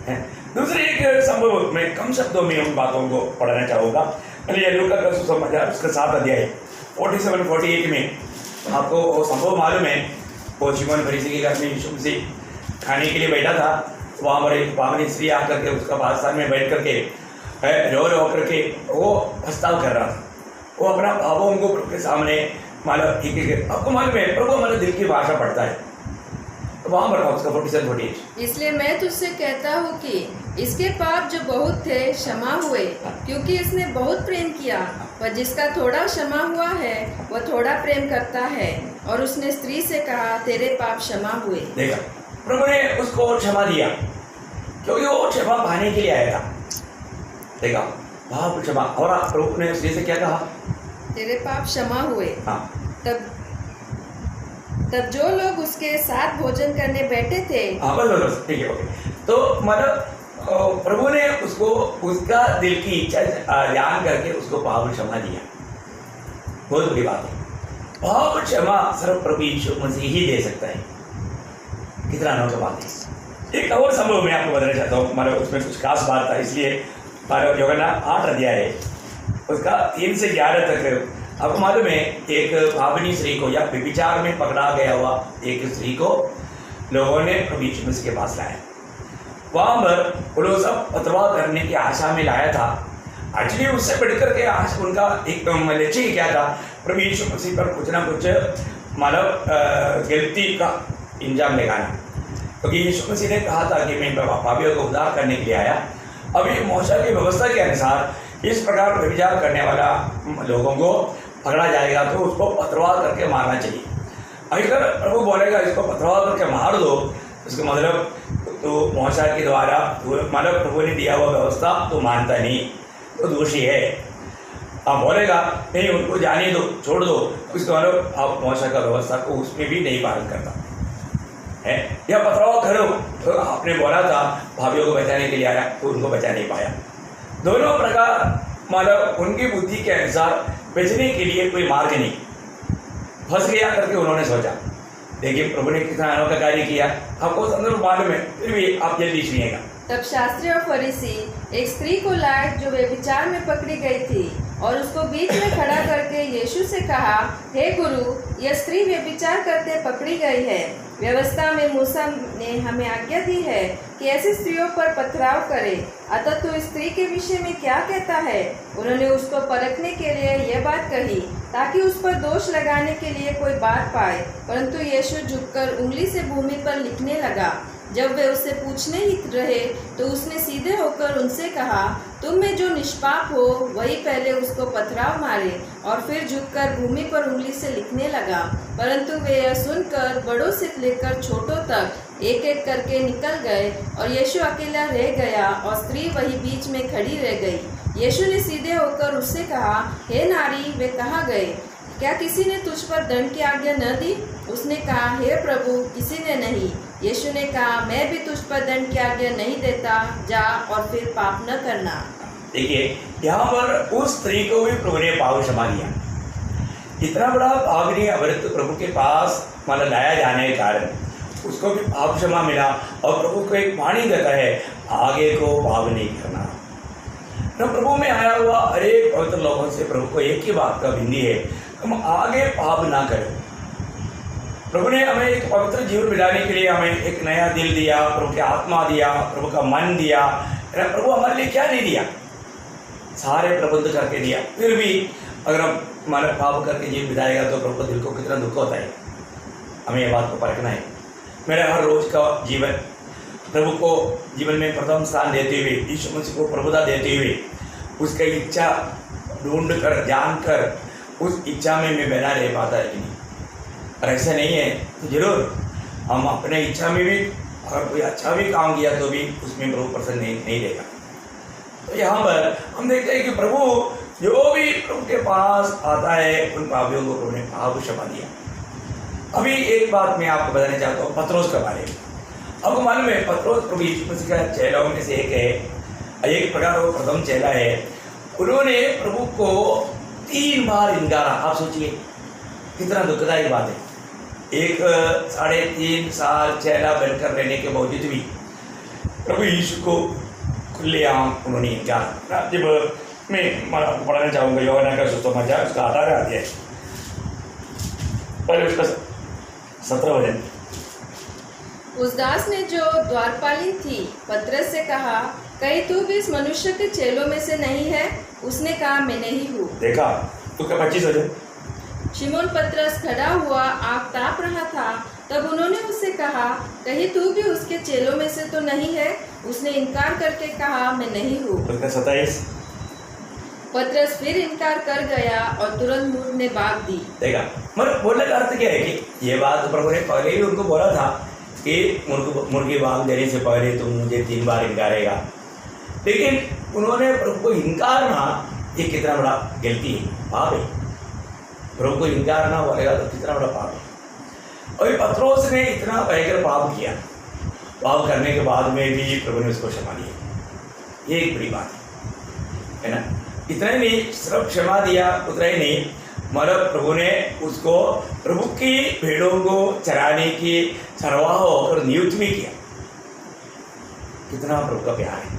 है। दूसरे एक संभव मैं कम शब्दों में उन बातों को पढ़ना चाहूँगा। लूका का सुसमाचार उसका 7 अध्याय 47-48 में आपको वो संभव मालूम है। वो शिमोन फरीसी के घर में यीशु मसीह खाने के लिए बैठा था। वहाँ पर एक पावनी स्त्री आकर के उसका बादशाह में बैठ करके रो करके वो प्रस्ताव कर रहा था। वो अपना पापों को प्रभु के सामने मालूम, आपको मालूम है प्रभु हमारे दिल की भाषा पढ़ता है। तो वहाँ पर उसका 47-48। इसलिए मैं तुझसे कहता हूँ कि इसके पाप जो बहुत थे क्षमा हुए, क्योंकि इसने बहुत प्रेम किया। पर जिसका थोड़ा क्षमा हुआ है वह थोड़ा प्रेम करता है। और उसने स्त्री से कहा, तेरे पाप क्षमा हुए। देखा, प्रभु ने उसको क्षमा दिया क्योंकि वो क्षमा पाने के लिए आया था। देखा, पाप क्षमा। और प्रभु ने स्त्री से क्या कहा? तेरे पाप क्षमा हुए। हाँ। तब जो लोग उसके साथ भोजन करने बैठे थे, हाँ बस ठीक है, ओके। तो मतलब प्रभु ने उसको उसका दिल की इच्छा जान करके उसको पाप क्षमा दिया। बहुत बड़ी बात है। पाप क्षमा सिर्फ प्रभु यीशु मसीह ही दे सकता है। कितना अनोखा बात है। एक और संभव मैं आपको बताना चाहता हूँ। हमारे उसमें कुछ खास बात था, इसलिए यूहन्ना 8 अध्याय है उसका 3 से 11 तक आपको मालूम है एक भावनी स्त्री को या व्यभिचार में पकड़ा गया हुआ एक स्त्री को लोगों ने प्रभु यीशु मसीह के पास लाया। वहां पर वो लोग सब पत्रवाह करने की आशा में लाया था। एक्चुअली उससे बढ़कर के आज उनका एक लक्ष्य क्या था, प्रभु यीशु मसीह पर कुछ ना कुछ मतलब गलती का इंजाम लगाना, क्योंकि यीशु मसीह ने कहा था कि मैं पापियों को उद्धार करने के लिए आया। अभी मूसा की व्यवस्था के अनुसार इस प्रकार व्यभिचार करने वाला लोगों को पकड़ा जाएगा तो उसको पथरवाह करके मारना चाहिए। अगर प्रभु बोलेगा इसको पथरवाह करके मार दो, उसका मतलब तो मूसा के द्वारा मतलब प्रभु ने दिया हुआ व्यवस्था तो मानता नहीं, तो दोषी है। आप बोलेगा नहीं उनको जाने दो, छोड़ दो, उसका मतलब आप मूसा का व्यवस्था को उसमें भी नहीं पालन करता है। या पथरवाह करो, तो आपने बोला था भाभियों को बचाने के लिए आया तो उनको बचा नहीं पाया। दोनों प्रकार मतलब उनकी बुद्धि के अनुसार बचने के लिए कोई मार्ग नहीं, फंस गया करके उन्होंने सोचा। देखिए प्रभु ने कितना अनोखा कार्य किया, आपको संदर्भ मालूम है, फिर भी आप जल्दी सुनिएगा। तब शास्त्री और फरीसी एक स्त्री को लाए जो व्यभिचार में पकड़ी गई थी और उसको बीच में खड़ा करके यीशु से कहा, हे गुरु, यह स्त्री व्यभिचार करते पकड़ी गई है। व्यवस्था में मूसा ने हमें आज्ञा दी है कि ऐसी स्त्रियों पर पथराव करे, अतः तू इस स्त्री के विषय में क्या कहता है? उन्होंने उसको परखने के लिए यह बात कही ताकि उस पर दोष लगाने के लिए कोई बात पाए, परंतु यीशु झुककर उंगली से भूमि पर लिखने लगा। जब वे उससे पूछने ही रहे तो उसने सीधे होकर उनसे कहा, तुम में जो निष्पाप हो वही पहले उसको पथराव मारे, और फिर झुककर भूमि पर उंगली से लिखने लगा। परंतु वे यह सुनकर बड़ों से लेकर छोटों तक एक एक करके निकल गए और यीशु अकेला रह गया और स्त्री वही बीच में खड़ी रह गई। यीशु ने सीधे होकर उससे कहा, हे नारी, वे कहाँ गए? क्या किसी ने तुझ पर दंड की आज्ञा न दी? उसने कहा, हे प्रभु, किसी ने नहीं। यीशु ने कहा, मैं भी तुझ पर दंड की आज्ञा नहीं देता, जा और फिर पाप न करना। देखिए यहाँ पर उस स्त्री को भी प्रभु ने पाप क्षमा दिया। इतना बड़ा भावनीय अवृत प्रभु के पास मतलब लाया जाने के कारण उसको भी पाप क्षमा मिला, और प्रभु को एक वाणी देता है, आगे को पाप नहीं करना। तो प्रभु में आया हुआ अनेक पवित्र लोगों से प्रभु को एक ही बात का विनती है, हम आगे पाप ना करें। प्रभु ने हमें एक पवित्र जीवन मिलाने के लिए हमें एक नया दिल दिया, प्रभु की आत्मा दिया, प्रभु का मन दिया। प्रभु हमारे लिए क्या नहीं दिया, सारे प्रबंध करके दिया। फिर भी अगर हम हमारा पाप करके जीवन बिताएगा तो प्रभु दिल को कितना दुख होता है। हमें ये बात को परखना है। मेरा हर रोज का जीवन प्रभु को जीवन में प्रथम स्थान देते हुए, यीशु मसीह को प्रभुता देते हुए, उसकी इच्छा ढूंढ कर जान कर उस इच्छा में मैं बना रह पाता है कि नहीं। और ऐसा नहीं है तो जरूर हम अपने इच्छा में भी अगर कोई अच्छा भी काम किया तो भी उसमें प्रभु प्रसन्न नहीं रहेगा। तो यहाँ पर हम देखते हैं कि प्रभु जो भी प्रभु के पास आता है उन पापियों को प्रभु ने पाप क्षमा दिया। अभी एक बात मैं आपको बताना चाहता हूँ पत्रोस के बारे में। आपको मालूम है पत्रोस प्रभु यीशु मसीह का चेलों में से एक है, एक प्रकार वो प्रथम चेला है। उन्होंने प्रभु को 3 बार इनकारा। आप सोचिए कितना दुखदायी बात है। एक 3.5 साल चेला बनकर रहने के बावजूद भी प्रभु यीशु को खुलेआम उन्होंने इनकार। जब मैं आपको पढ़ाना चाहूँगा यूहन्ना का सुसमाचार, उसका 18 अध्याय पहले उसका 17 वचन। उस दास ने जो द्वारपालिन थी पतरस से कहा, कहीं तू भी इस मनुष्य के चेलों में से नहीं है? उसने कहा, मैं नहीं हूँ। देखा तो क्या 25 वचन। शिमोन पतरस खड़ा हुआ आग ताप रहा था। तब उन्होंने उससे कहा, कहीं तू भी उसके चेलों में से तो नहीं है? उसने इनकार करके कहा, मैं नहीं हूँ। 27। पतरस फिर इनकार कर गया और तुरंत मुड़ने भाग दी। देखा मतलब बोलने का अर्थ क्या है कि ये बात प्रभु ने पहले ही उनको बोला था कि मुर्गी बांग देने से पहले तुम मुझे 3 बार इनकारेगा, लेकिन उन्होंने प्रभु को इनकारना ये कितना बड़ा गलती है, पाप है। प्रभु को इनकार ना बोलेगा तो कितना बड़ा पाप है। और पत्रोस ने इतना भयंकर पाप किया, पाप करने के बाद में भी प्रभु ने उसको क्षमा दिया। ये एक बड़ी बात है ना। इतना ही नहीं, सिर्फ क्षमा दिया उतना ही नहीं, मतलब प्रभु ने उसको प्रभु की भेड़ों को चराने की चरवाह होकर नियुक्त भी किया। कितना प्रभु का प्यार है।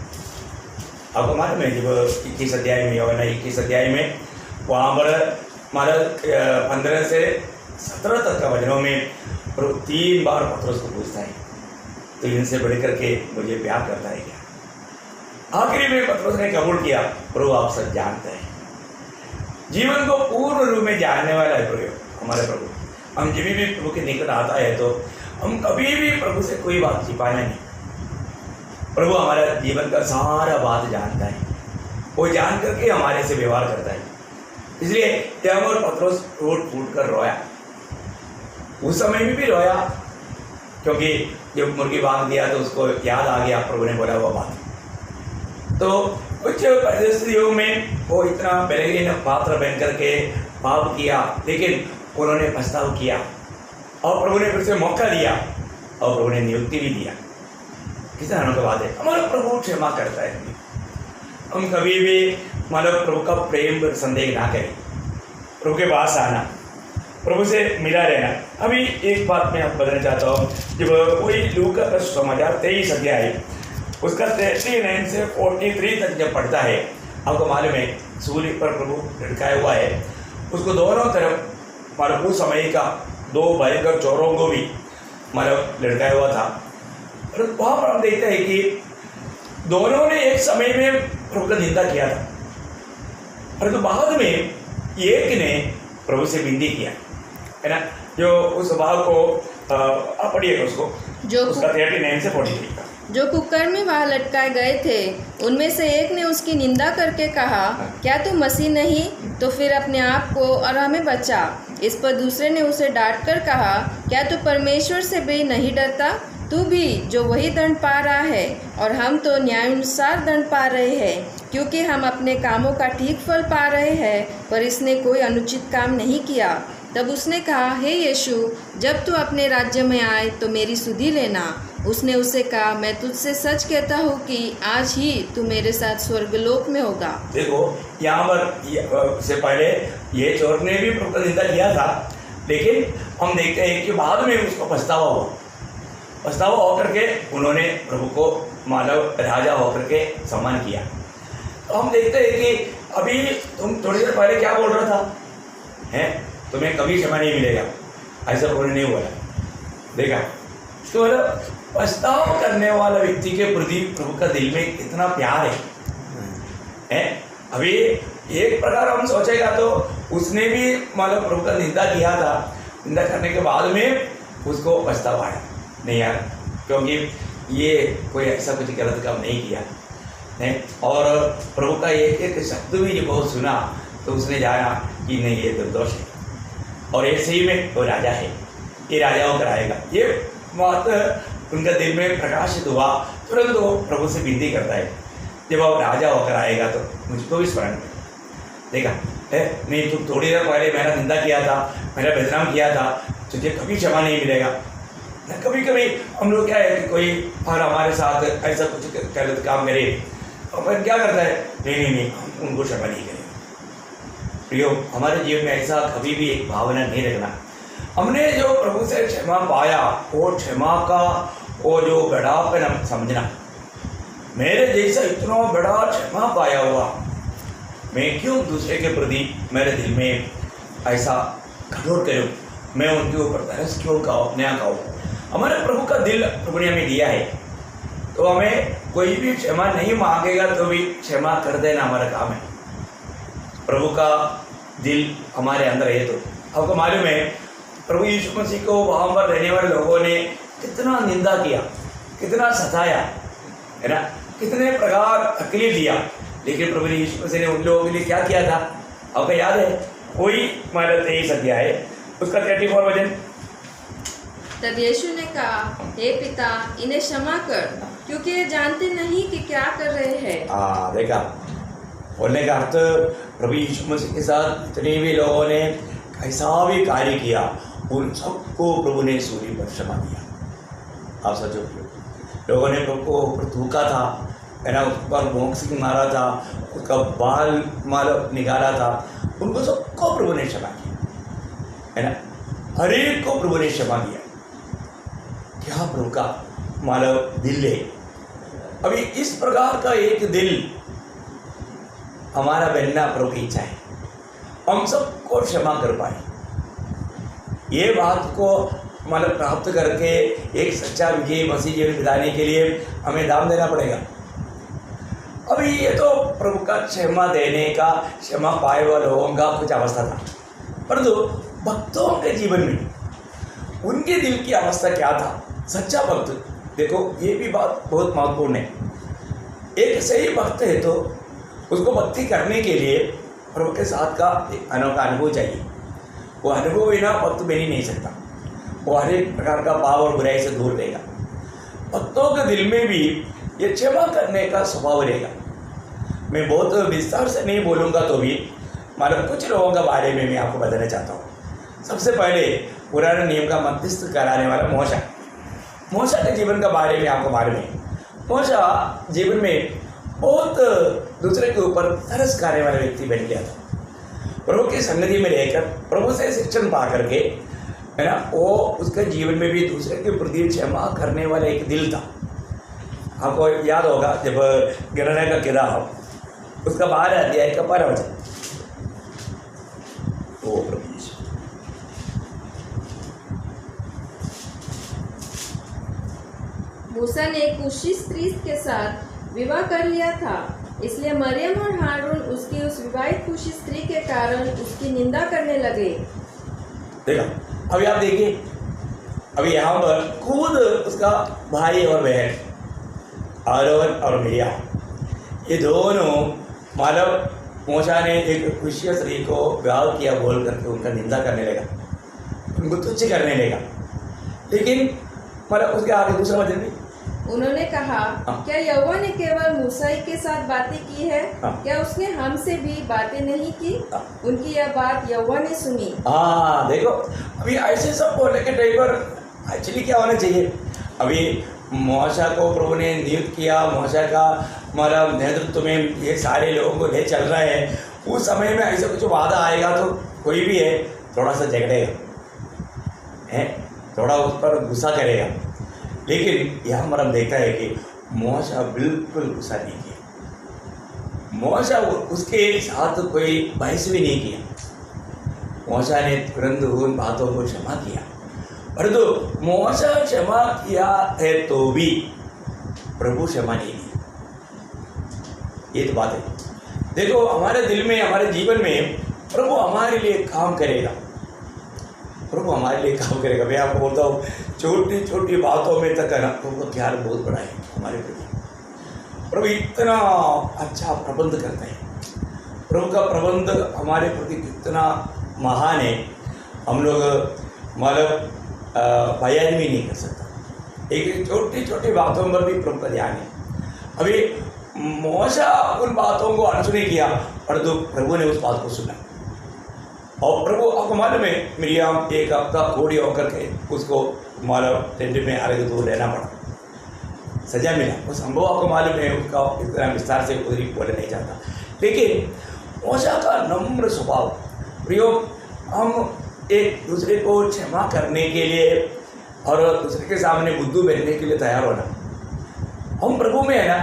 आपको मालूम है जब 21 अध्याय में यूहन्ना 21 अध्याय में वहाँ पर मतलब 15 से 17 तक का वचनों में प्रभु 3 बार पतरस को पूछता है, तो इनसे बढ़ करके मुझे प्यार करता है क्या? आखिरी में पतरस ने कबूल किया, प्रभु आप सब जानते हैं। जीवन को पूर्ण रूप में जानने वाला है प्रभु हमारे प्रभु। हम जब भी प्रभु के निकट आता है तो हम कभी भी प्रभु से कोई बात छिपाना नहीं। प्रभु हमारा जीवन का सारा बात जानता है, वो जान करके हमारे से व्यवहार करता है। इसलिए जब और पतरस टूट फूट कर रोया, उस समय में भी रोया, क्योंकि जब मुर्गी बांध दिया तो उसको याद आ गया प्रभु ने बोला वो बात। तो कुछ परिस्थितियों में वो इतना बलहीन पात्र बन करके पाप किया, लेकिन उन्होंने पछतावा किया और प्रभु ने फिर से मौका दिया और प्रभु ने नियुक्ति भी दिया। कितना अनोखा बात है, हमारा प्रभु क्षमा करता है। हम कभी भी मतलब प्रभु का प्रेम पर संदेह ना करें, प्रभु के पास आना, प्रभु से मिला रहना। अभी एक बात मैं आपको बताना चाहता हूँ, जब वही लूका का समाचार 23 अध्याय उसका 39 से 43 तक जब पढ़ता है, आपको मालूम है सूली पर प्रभु लटकाया हुआ है, उसको दोनों तरफ मतलब उस समय का 2 भयंकर चोरों को भी मतलब लटकाया हुआ था। और वहाँ पर हम देखते हैं कि दोनों ने एक समय में प्रभु का निंदा किया था, परंतु बाद में एक ने प्रभु से विनती किया, है ना, जो उस भाव को आप पढ़िएगा उसको, जो उसका 39 से 43 का। जो कुकर्मी वहाँ लटकाए गए थे, उनमें से एक ने उसकी निंदा करके कहा, क्या तू मसीह नहीं? तो फिर अपने आप को और हमें बचा। इस पर दूसरे ने उसे डांट कर कहा, क्या तू परमेश्वर से भी नहीं डरता? तू भी जो वही दंड पा रहा है और हम तो न्यायानुसार दंड पा रहे हैं, क्योंकि हम अपने कामों का ठीक फल पा रहे हैं, पर इसने कोई अनुचित काम नहीं किया। तब उसने कहा, हे यीशु, जब तू अपने राज्य में आए तो मेरी सुधि लेना। उसने उसे कहा, मैं तुझसे सच कहता हूँ कि आज ही तू मेरे साथ स्वर्गलोक में होगा। देखो यहाँ पर से पहले ये चोर ने भी प्रभु का निंदा किया था, लेकिन हम देखते हैं कि बाद में उसको पछतावा होकर के उन्होंने प्रभु को मानव राजा होकर के सम्मान किया। तो हम देखते हैं कि अभी तुम थोड़ी देर पहले क्या बोल रहा था, हैं तुम्हें कभी क्षमा नहीं मिलेगा, ऐसा प्रभु ने नहीं बोला। देखा तो मतलब पछतावा करने वाला व्यक्ति के प्रति प्रभु का दिल में कितना प्यार है। अभी एक प्रकार हम सोचेगा तो उसने भी मतलब प्रभु का निंदा किया था, निंदा करने के बाद में उसको पछतावा आया, नहीं यार, क्योंकि ये कोई ऐसा कुछ गलत काम नहीं किया है। और प्रभु का एक शब्द भी जब बहुत सुना तो उसने जाना कि नहीं ये निर्दोष है और ऐसे ही में वो राजा है, ये राजा होकर आएगा। ये बात उनका दिल में प्रकाशित हुआ, तुरंत वो प्रभु से विनती करता है, जब वो राजा होकर आएगा तो मुझको भी स्मरण में देखा है, नहीं तुम थोड़ी देर पहले मेरा निंदा किया था, मेरा बदनाम किया था, तुझे कभी क्षमा नहीं मिलेगा। कभी कभी हम लोग क्या है कि कोई और हमारे साथ ऐसा कुछ गलत काम करे और फिर क्या करता है, नहीं हम उनको क्षमा नहीं करेंगे। प्रियो, हमारे जीवन में ऐसा कभी भी एक भावना नहीं रखना। हमने जो प्रभु से क्षमा पाया, वो क्षमा का वो जो बड़ापन हम समझना, मेरे जैसा इतना बड़ा क्षमा पाया हुआ, मैं क्यों दूसरे के प्रति मेरे दिल में ऐसा कठोर करूँ, मैं उनके ऊपर तरस क्यों खाऊँ, अपने यहाँ खाऊँ। हमारे प्रभु का दिल प्रभु ने हमें दिया है, तो हमें कोई भी क्षमा नहीं मांगेगा तो भी क्षमा कर देना हमारा काम है। प्रभु का दिल हमारे अंदर है। तो आपको मालूम है प्रभु यीशु मसीह को वहाँ पर रहने वाले लोगों ने कितना निंदा किया, कितना सताया, है ना, कितने प्रकार तकलीफ दिया, लेकिन प्रभु यीशु मसीह ने उन लोगों के लिए क्या किया था, आपको याद है? वही हमारा 23 अध्याय है, उसका 34 वचन। तब यीशु ने कहा, हे पिता, इन्हें क्षमा कर, क्योंकि ये जानते नहीं कि क्या कर रहे हैं। देखा, बोलने का अर्थ प्रभु यीशु मसीह के साथ जितने भी लोगों ने ऐसा भी कार्य किया, उन सबको प्रभु ने सूली पर क्षमा दिया। आप सोचो, लोगों ने प्रभु को ऊपर थूका था, है ना, उस पर बॉक्सिंग मारा था, उसका बाल माल निकाला था, उनको सबको प्रभु ने क्षमा किया, है ना, हर एक को प्रभु ने क्षमा दिया। क्या प्रभु का मानव दिल है। अभी इस प्रकार का एक दिल हमारा बनना प्रभु की इच्छा है। हम सबको क्षमा कर पाए। ये बात को मतलब प्राप्त करके एक सच्चा विजय मसीह जीवन बिताने के लिए हमें दाम देना पड़ेगा। अभी ये तो प्रभु का क्षमा देने का, क्षमा पाए हुए लोगों का कुछ अवस्था था, परंतु भक्तों के जीवन में उनके दिल की अवस्था क्या था? सच्चा भक्त, देखो ये भी बात बहुत महत्वपूर्ण है। एक सही भक्त है तो उसको भक्ति करने के लिए प्रभु के साथ का एक अनोखा अनुभव चाहिए। वो अनुभव बिना भक्त बन ही नहीं सकता। वो हर एक प्रकार का पाप और बुराई से दूर रहेगा। भक्तों के दिल में भी ये क्षमा करने का स्वभाव रहेगा। मैं बहुत विस्तार से नहीं बोलूँगा तो भी मतलब कुछ लोगों के बारे में मैं आपको बताना चाहता हूँ। सबसे पहले पुराने नियम का मध्यस्थ कराने वाला मूसा के जीवन के बारे में आपको मालूम है। मूसा जीवन में बहुत दूसरे के ऊपर तरस खाने वाला व्यक्ति बन गया था। प्रभु की संगति में रहकर प्रभु से शिक्षण पा करके है ना, वो उसके जीवन में भी दूसरे के प्रति क्षमा करने वाला एक दिल था। आपको याद होगा जब गिरने का किताब उसका 12 अध्याय का 12 वचन, ओ प्रभु मूसा ने कूशी स्त्री के साथ विवाह कर लिया था, इसलिए मरियम और हारून उसकी उस विवाहित कूशी स्त्री के कारण उसकी निंदा करने लगे। देखा, अभी आप देखिए, अभी यहाँ पर खुद उसका भाई और बहन आरोन और मिरियम ये दोनों मालव मूसा ने एक कूशी स्त्री को विवाह किया बोल करके उनका निंदा करने लगा, उनको तुच्छ करने लगा। लेकिन मतलब उसके आगे दूसरा वचन भी उन्होंने कहा, क्या यहोवा ने केवल मूसा ही के साथ बातें की है? क्या उसने हमसे भी बातें नहीं की? उनकी यह बात यहोवा ने सुनी। हाँ देखो, अभी ऐसे सब बोलने के टाइम पर एक्चुअली क्या होना चाहिए? अभी मूसा को प्रभु ने नियुक्त किया, मूसा का मतलब नेतृत्व में ये सारे लोगों को ले चल रहे हैं। उस समय में ऐसा कुछ वादा आएगा तो कोई भी है थोड़ा सा झगड़ेगा, है थोड़ा उस पर गुस्सा करेगा। लेकिन यहाँ पर हम देखता है कि मूसा बिल्कुल गुस्सा नहीं किया। मूसा उसके साथ कोई बहस भी नहीं किया। मूसा ने तुरंत उन बातों को क्षमा किया। परंतु मूसा क्षमा किया है तो भी प्रभु क्षमा नहीं किया। ये तो बात है। देखो, हमारे दिल में, हमारे जीवन में प्रभु हमारे लिए काम करेगा। प्रभु हमारे लिए काम करेगा। मैं आपको बोलता हूँ, छोटी छोटी बातों में तक है ना, प्रभु का ख्याल बहुत बड़ा है हमारे प्रति। प्रभु इतना अच्छा प्रबंध करते हैं। प्रभु का प्रबंध हमारे प्रति कितना महान है, हम लोग मतलब बयान भी नहीं कर सकता। एक छोटी छोटी बातों पर भी प्रभु का ध्यान है। अभी मूसा उन बातों को अनसुनी किया, परंतु प्रभु ने उस बात को सुना। और प्रभु आपको मालूम है, मिरियम एक हफ्ता कोड़ी होकर के उसको मालूम टेंट में अलग दूर रहना पड़ा, सजा मिला। वो संभव आपको मालूम है, उसका इतना विस्तार से उधर बोलना नहीं चाहता। लेकिन मूसा का नम्र स्वभाव, प्रियो, हम एक दूसरे को क्षमा करने के लिए और दूसरे के सामने बुद्धू बनने के लिए तैयार होना। हम प्रभु में है ना,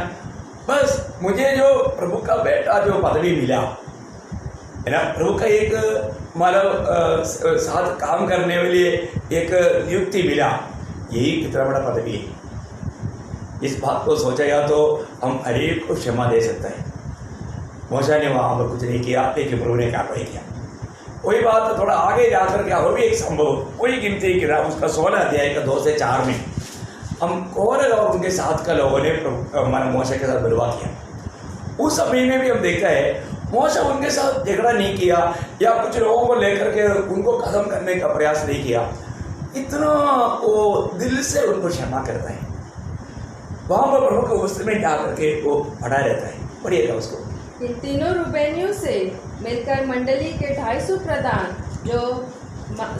बस मुझे जो प्रभु का बेटा जो पदवी मिला है ना, प्रभु का एक मतलब साथ काम करने वाले एक नियुक्ति मिला, यही कितना बड़ा पदवी है। इस बात को सोचेगा तो हम हर एक को क्षमा दे सकते हैं। मूसा ने वहाँ पर कुछ नहीं किया, लेकिन प्रभु ने कार्रवाई किया। वही बात थोड़ा आगे जाकर क्या हो भी एक संभव, वही गिनती की किताब उसका 16 अध्याय का 2 से 4 में हम कौरह और उनके साथ का लोगों ने हमारे मूसा के साथ बलवा किया। उस समय में भी हम देखता है मूसा उनके साथ झगड़ा नहीं किया या कुछ लोगों को लेकर के उनको खत्म करने का प्रयास नहीं किया। इतना वो दिल से उनको क्षमा करता है। वहाँ पर प्रभु के वस्त्र में जा करके वो पड़ा रहता है। पढ़िएगा उसको। इन तीनों रूबेनियों से मिलकर मंडली के 250 प्रधान जो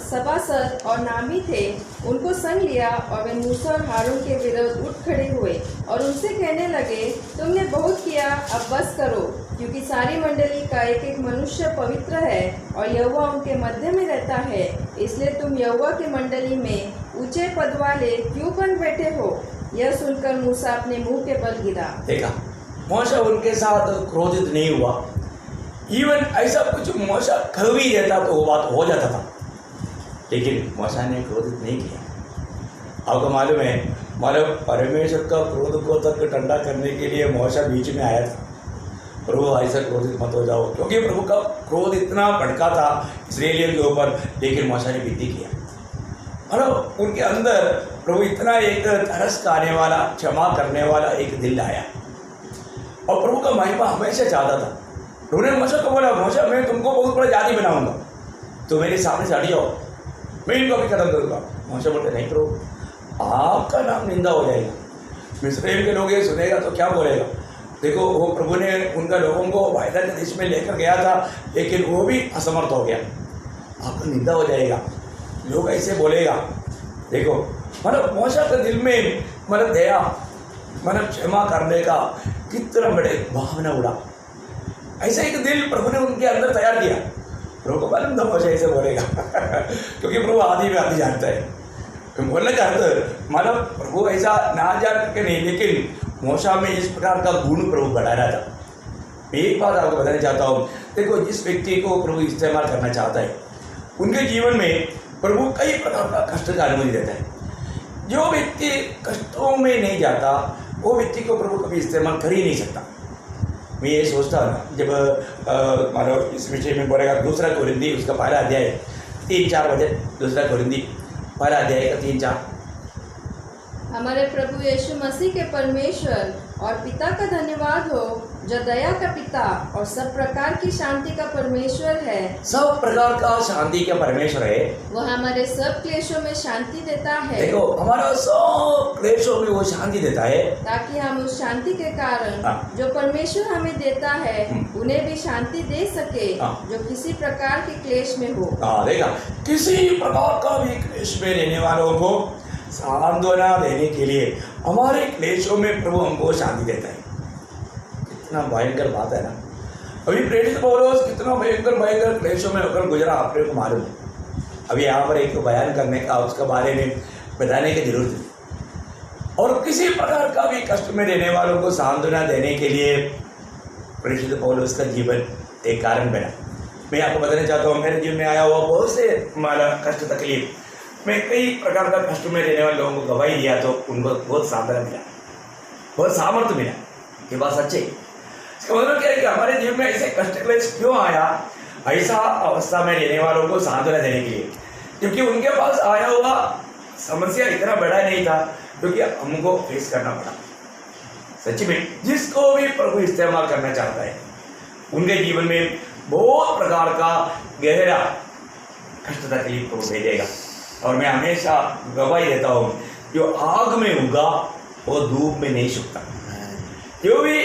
सभासद और नामी थे उनको संग लिया और वे मूसा और हारून के विरुद्ध उठ खड़े हुए और उनसे कहने लगे, तुमने बहुत किया, अब बस करो, क्योंकि सारी मंडली का एक एक मनुष्य पवित्र है और यहोवा उनके मध्य में रहता है। इसलिए तुम यहोवा की मंडली में ऊंचे पद वाले क्यों बन बैठे हो? यह सुनकर मूसा अपने मुंह के बल गिरा। देखा, मूसा उनके साथ क्रोधित नहीं हुआ, इवन ऐसा कुछ मूसा कर भी देता तो वो बात हो जाता था, लेकिन मूसा ने क्रोधित नहीं किया। आपको मालूम है, मालूम परमेश्वर का क्रोध को तक ठंडा करने के लिए मूसा बीच में आया था। प्रभु ऐसा क्रोधित मत हो जाओ, क्योंकि प्रभु का क्रोध इतना भड़का था इस्राएलियों के ऊपर, लेकिन मूसा ने विनती किया। मतलब उनके अंदर प्रभु इतना एक तरस खाने वाला, क्षमा करने वाला एक दिल आया, और प्रभु का महिमा हमेशा चाहता था। प्रभु ने मूसा को बोला, मूसा मैं तुमको बहुत बड़ा जाति बनाऊंगा, तो मेरे सामने से हट जाओ, मैं इनको भी खत्म करूँगा। मूसा बोलते नहीं प्रभु, आपका नाम निंदा हो जाएगा, मिस्रैम के लोग ये सुनेगा तो क्या बोलेगा। देखो वो प्रभु ने उनका लोगों को वायदा के देश में लेकर गया था, लेकिन वो भी असमर्थ हो गया, आपका निंदा हो जाएगा, लोग ऐसे बोलेगा। देखो मतलब मूसा के दिल में मतलब दया, मतलब क्षमा करने का कितना बड़े भावना उड़ा, ऐसा एक दिल प्रभु ने उनके अंदर तैयार किया। प्रभु को मालूम था मूसा ऐसे बोलेगा क्योंकि प्रभु आदि में आदि जानता है। बोलने का अर्थ मतलब प्रभु ऐसा ना जान करके नहीं, लेकिन मूसा में इस प्रकार का गुण प्रभु बढ़ा रहा था। मैं एक बात आपको बताना चाहता हूँ, देखो जिस व्यक्ति को प्रभु इस्तेमाल करना चाहता है, उनके जीवन में प्रभु कई प्रकार का कष्ट का अनुभूति देता है। जो व्यक्ति कष्टों में नहीं जाता, वो व्यक्ति को प्रभु कभी इस्तेमाल कर ही नहीं सकता। मैं ये सोचता हूँ, जब मानो इस विषय में बोलेगा दूसरा कोरिन्थी उसका पहला अध्याय 3-4 बजे, दूसरा कोरिन्थी पहला अध्याय का 3-4। हमारे प्रभु यीशु मसीह के परमेश्वर और पिता का धन्यवाद हो, जो दया का पिता और सब प्रकार की शांति का परमेश्वर है। सब प्रकार का शांति का परमेश्वर है। वह हमारे सब क्लेशों में शांति देता है। देखो हमारा सब क्लेशों में वो शांति देता है, ताकि हम उस शांति के कारण हाँ। जो परमेश्वर हमें देता है उन्हें भी शांति दे सके, जो किसी प्रकार के क्लेश में हो। देखा, किसी प्रकार का भी क्लेश में रहने वालों को सांत्वना देने के लिए हमारे क्लेशों में प्रभु हमको शांति देता है। कितना भयंकर बात है ना। अभी प्रेरित पौलुस कितना भयंकर क्लेशों में होकर गुजरा, आपने को मालूम है। अभी यहाँ पर एक बयान करने का, उसके बारे में बताने की जरूरत है। और किसी प्रकार का भी कष्ट में रहने वालों को सांत्वना देने के लिए प्रेरित पौलुस का जीवन एक कारण बना। मैं आपको बताना चाहता हूँ, मेरे जीवन में आया हुआ बहुत से हमारा कष्ट तकलीफ, मैं कई प्रकार का कष्ट में रहने वाले लोगों को गवाही दिया, तो उनको बहुत सांत्वना मिला, बहुत सामर्थ्य मिला। ये बात सच्ची है। इसका मतलब क्या है कि हमारे जीवन में ऐसे कष्ट क्लेश क्यों आया, ऐसा अवस्था में रहने वालों को सांत्वना देने के लिए, क्योंकि उनके पास आया हुआ समस्या इतना बड़ा नहीं था, क्योंकि हमको फेस करना पड़ा। सच्ची में जिसको भी प्रभु इस्तेमाल करना चाहता है, उनके जीवन में बहुत प्रकार का गहरा कष्ट तकलीफ को भेजेगा। और मैं हमेशा गवाही देता हूँ, जो आग में उगा वो धूप में नहीं सूखता। जो भी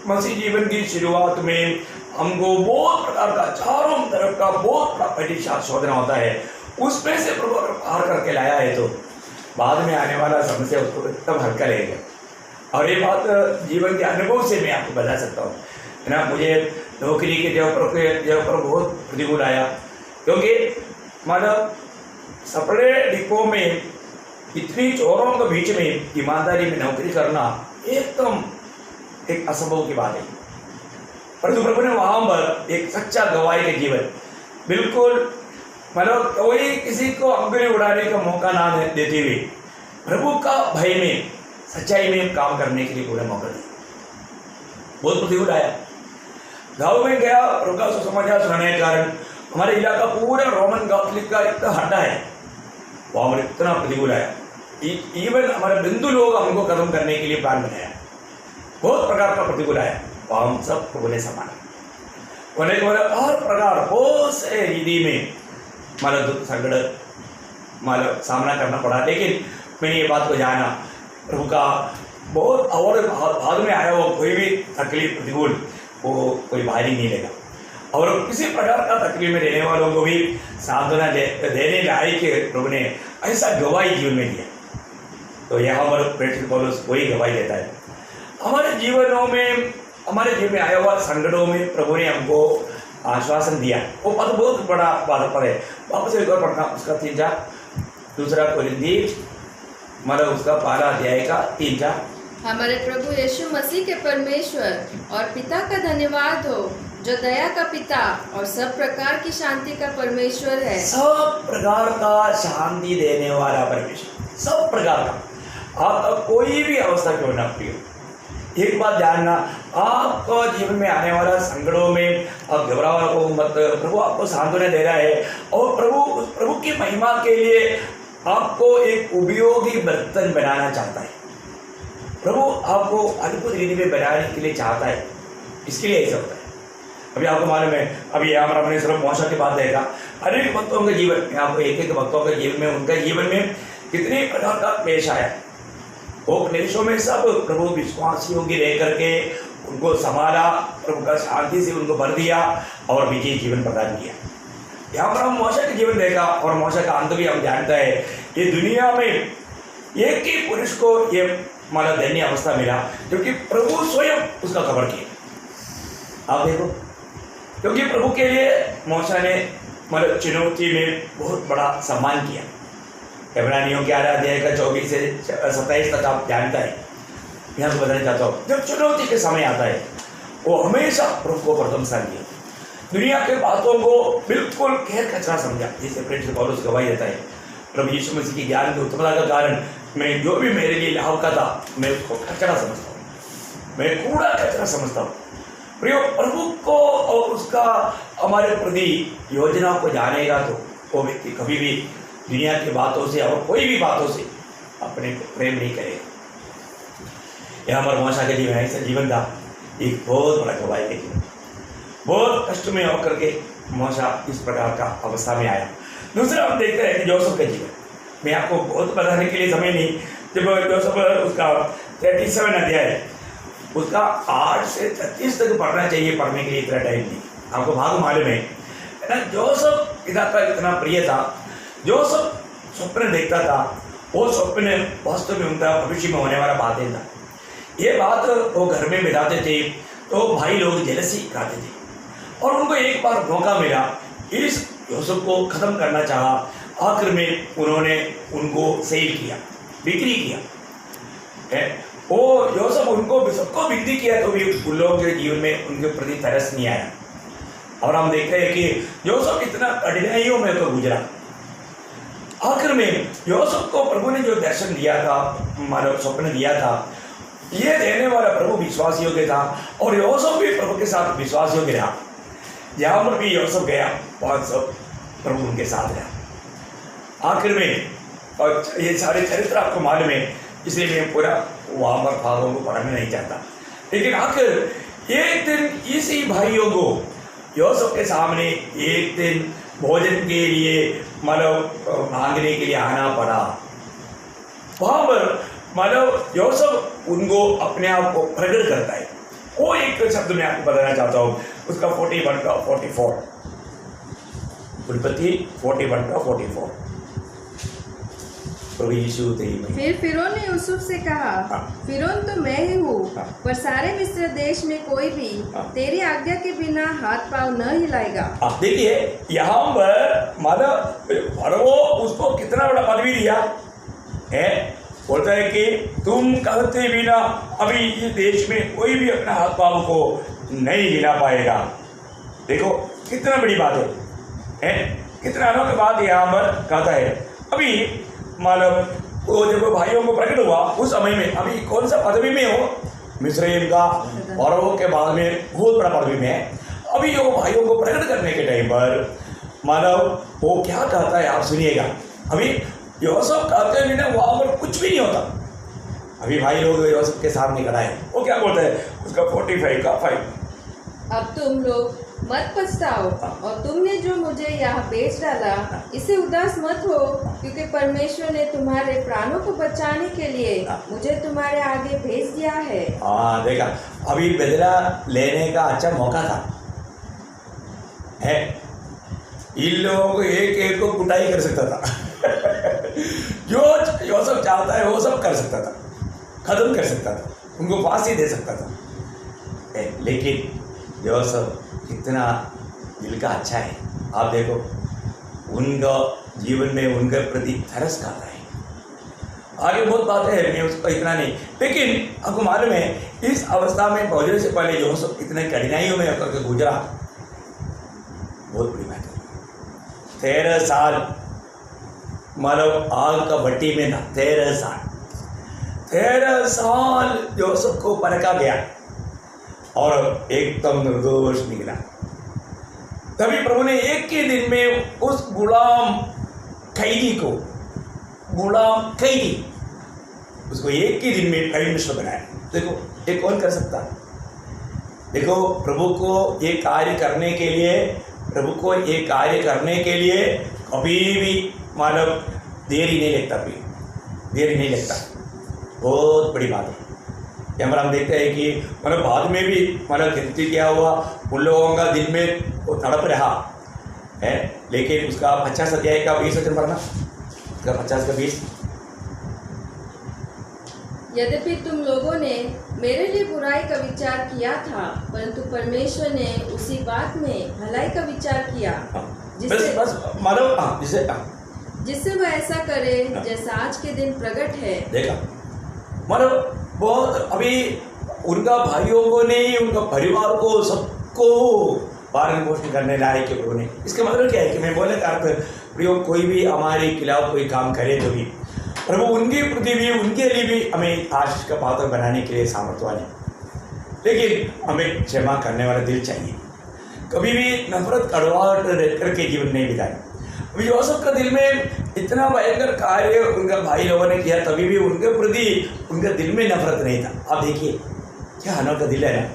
मसीह जीवन की शुरुआत में हमको बहुत प्रकार का, चारों तरफ का बहुत परीक्षा शोधना होता है, उसमें से प्रभु अगर पार करके लाया है तो बाद में आने वाला समस्या उसको एकदम हल्का रहेगा। और ये बात जीवन के अनुभव से मैं आपको बता सकता हूँ, है ना। मुझे नौकरी के जगह पर बहुत प्रतिकूल आया, क्योंकि मतलब सपड़े डिपो में इतनी चोरों के बीच में ईमानदारी में नौकरी करना एकदम एक असंभव की बात है। परंतु प्रभु ने वहां पर एक सच्चा गवाही के जीवन, बिल्कुल मतलब कोई किसी को अंगुली उड़ाने का मौका ना देते हुए प्रभु का भय में, सच्चाई में काम करने के लिए पूरा मौका दिया। बहुत प्रतिकूल आया, गाँव में गया, प्रभु का सुसमाचार सुनाने के कारण हमारे इलाका पूरा रोमन कैथोलिक का इतना हड्डा है, वहाँ पर इतना प्रतिकूल आया। इवन हमारे बिंदु लोग हमको खत्म करने के लिए प्लान बनाया, बहुत प्रकार का प्रतिकूल आया, वहाँ हम सब प्रभु ने संभाला। होने के बाद हर प्रकार बहुत से रीति में हमारा दुख संकट हमारा सामना करना पड़ा, लेकिन मैंने ये बात को जाना, प्रभु का बहुत और बाद में आया वो कोई भी तकलीफ प्रतिकूल वो कोई भारी नहीं लेगा। और किसी प्रकार का तकलीफ में रहने वालों को भी सांत्वना देने लायक प्रभु ने ऐसा गवाही जीवन में दिया। तो यहाँ पर प्रेरित पौलुस वही गवाही देता है। हमारे जीवनों में, हमारे जीवन में आया हुआ संकटों में प्रभु ने हमको आश्वासन दिया। वो पद बहुत बड़ा पद है, वापस एक बार पढ़ना उसका 3-4, दूसरा कोरिन्थी मतलब उसका पहला अध्याय का 3-4। हमारे प्रभु यीशु मसीह के परमेश्वर और पिता का धन्यवाद हो, जो दया का पिता और सब प्रकार की शांति का परमेश्वर है। सब प्रकार का शांति देने वाला परमेश्वर, सब प्रकार का। आपका कोई भी अवस्था क्यों ना प्रियो, एक बात जानना, आपका जीवन में आने वाला संकटों में आप घबराओ को मत। प्रभु आपको सांत्वना दे रहा है और प्रभु की महिमा के लिए आपको एक उपयोगी बर्तन बनाना चाहता है। प्रभु आपको अद्भुत रीति में बनाने के लिए चाहता है, इसके लिए ऐसा होता है। अभी आपको मालूम है, अभी यहाँ पर हमने सिर्फ मौसा की बात देखा, अनेक भक्तों के जीवन में, आपको एक एक भक्तों के जीवन में, उनके जीवन में कितने प्रकार का क्लेश आया। वो क्लेशों में सब प्रभु विश्वासियों की रह करके उनको संभाला, प्रभु का शांति से उनको भर दिया और विजयी जीवन प्रदान किया। यहाँ पर हम मौसा का जीवन देखा और मौसा का अंत भी हम जानता है। ये दुनिया में एक ही पुरुष को ये माना धन्य अवस्था मिला क्योंकि प्रभु स्वयं उसका खबर किया। आप देखो, क्योंकि प्रभु के लिए मौसा ने मतलब चुनौती में बहुत बड़ा सम्मान किया। इब्रानियों के 8 अध्याय का 24 से 27 तक आप जानता है। यहाँ से बताना चाहता हूँ, जब चुनौती के समय आता है वो हमेशा प्रभु को प्रथम स्थान दिया, दुनिया के बातों को बिल्कुल खैर कचरा समझा। जैसे प्रेरित पौलुस गवाही देता है, प्रभु यीशु मसीह की ज्ञान की उत्तमता का कारण मैं जो भी मेरे लिए लाभ का था मैं उसको कचरा समझता हूँ, मैं कूड़ा कचरा समझता हूँ। प्रियो, प्रभु को और उसका हमारे प्रति योजना को जानेगा तो वो व्यक्ति कभी भी दुनिया की बातों से और कोई भी बातों से अपने को प्रेम नहीं करेगा। यह हमारे मौसा के जीवन ऐसा जीवन था, एक बहुत बड़ा गवाही का जीवन, बहुत कष्ट में होकर के मौसा इस प्रकार का अवस्था में आया। दूसरा हम देखते हैं कि जोसेफ का जीवन, मैं आपको बहुत बताने के लिए समय नहीं, जब जोसेफ उसका 37 अध्याय उसका 8 से 33 तक पढ़ना चाहिए, पढ़ने के लिए इतना टाइम नहीं। आपको भाग मालूम है ना, जोसेफ पिता का इतना प्रिय था। जोसेफ स्वप्न देखता था, वो स्वप्न वास्तव में उनका भविष्य में होने वाला बातें था। ये बात वो घर में बिताते थे तो भाई लोग जेलसी खाते थे और उनको एक बार मौका मिला, इस जोसेफ को खत्म करना चाहा। आखिर में उन्होंने उनको सेल किया, बिक्री किया। वो जोसेफ उनको सबको बिक्री किया तो भी उन लोगों के जीवन में उनके प्रति तरस नहीं आया। और हम देखते हैं कि जोसेफ इतना कठिनाइयों में तो गुजरा। आखिर में जोसेफ को प्रभु ने जो दर्शन दिया था, मानो स्वप्न दिया था, ये देने वाला प्रभु विश्वास योग्य था और जोसेफ भी प्रभु के साथ विश्वास योग्य रहा। जहाँ पर भी जोसेफ गया वहाँ सब प्रभु उनके साथ रहा। आखिर में, और ये सारे चरित्र आपको मालूम है, इसलिए मैं पूरा वहाँ पर भागों को पढ़ना नहीं चाहता, लेकिन आखिर एक दिन इसी भाइयों को जोसेफ के सामने एक दिन भोजन के लिए मतलब मांगने के लिए आना पड़ा। वहाँ पर मतलब जोसेफ उनको अपने आप को प्रकट करता है। वो एक शब्द मैं आपको बताना चाहता हूँ, उसका 41 का 44, उत्पत्ति 41 का 44। फिर फिरौन ने यूसुफ से कहा, फिरौन तो मैं ही हूँ, पर सारे मिस्र देश में कोई भी तेरी आज्ञा के बिना हाथ पांव न हिलाएगा। आप देखिए यहाँ पर मतलब फरो उसको कितना बड़ा पदवी दिया है। बोलता है कि तुम कहते बिना अभी इस देश में कोई भी अपने हाथ पांव को नहीं हिला पाएगा। देखो कितना बड़ी बात है, कितना अनोखी बात यहाँ पर कहता है। अभी मतलब वो जब भाइयों को प्रकट हुआ उस समय में, अभी कौन सा पदवी में हो, मिस्रईम का फरो के बाद में बहुत बड़ा पदवी में है। अभी वो भाइयों को प्रकट करने के टाइम पर मतलब वो क्या कहता है आप सुनिएगा। अभी योसेफ कहते हैं ना वहाँ पर कुछ भी नहीं होता। अभी भाई लोग योसेफ के सामने खड़ा है, वो क्या बोलता है उसका 45 का 5, अब तुम लोग मत पछताओ और तुमने जो मुझे यहाँ बेच डाला इससे उदास मत हो, क्योंकि परमेश्वर ने तुम्हारे प्राणों को बचाने के लिए मुझे तुम्हारे आगे भेज दिया है। हाँ देखा, अभी बदला लेने का अच्छा मौका था है। इन लोगों को एक एक को कुटाई कर सकता था जो योसेफ चाहता है वो सब कर सकता था, खत्म कर सकता था, उनको फांसी दे सकता था। लेकिन योसेफ कितना दिल का अच्छा है। आप देखो उनका जीवन में उनके प्रति तरस खाता है। आगे बहुत बातें हैं, मैं उसको इतना नहीं, लेकिन आपको मालूम है इस अवस्था में पहुंचने से पहले यूसुफ इतने कठिनाइयों में होकर के गुजरा, बहुत बड़ी बात है। 13 साल मानव आग का भट्टी में था। 13 साल यूसुफ को परखा गया और एकदम निर्दोष निकला। तभी प्रभु ने एक ही दिन में उस गुलाम कैदी उसको एक ही दिन में प्राइम मिनिस्टर बनाया। देखो ये कौन कर सकता? देखो प्रभु को ये कार्य करने के लिए कभी भी मानव देरी नहीं लगता। बहुत बड़ी बात है। यहाँ पर हम देखते हैं कि मतलब बाद में भी मतलब गिनती क्या हुआ, उन लोगों का दिल में वो तड़प रहा है, लेकिन उसका 50 अध्याय का 20 वचन पढ़ना, उसका 50 का 20। यद्यपि तुम लोगों ने मेरे लिए बुराई का विचार किया था, परंतु परमेश्वर ने उसी बात में भलाई का विचार किया, जिससे वह ऐसा करे जैसा आज के दिन प्रकट है। देखा मतलब बहुत अभी उनका भाइयों को नहीं, उनका परिवार को सबको पालन पोषण करने लायक के प्रभु ने। इसका मतलब क्या है कि मैं बोले का अर्थ प्रयोग कोई भी हमारे खिलाफ कोई काम करे तो भी प्रभु उनके प्रति भी, उनके लिए भी हमें आशीष का पात्र बनाने के लिए सामर्थ्यवान है। लेकिन हमें क्षमा करने वाला दिल चाहिए। कभी भी नफरत कड़वाहट रह करके जीवन नहीं बिताए। अभी यूसुफ का दिल में इतना भयंकर कार्य उनका भाई लोगों ने किया, तभी भी उनके प्रति उनके दिल में नफरत नहीं था। आप देखिए क्या अनोखा दिल है ना,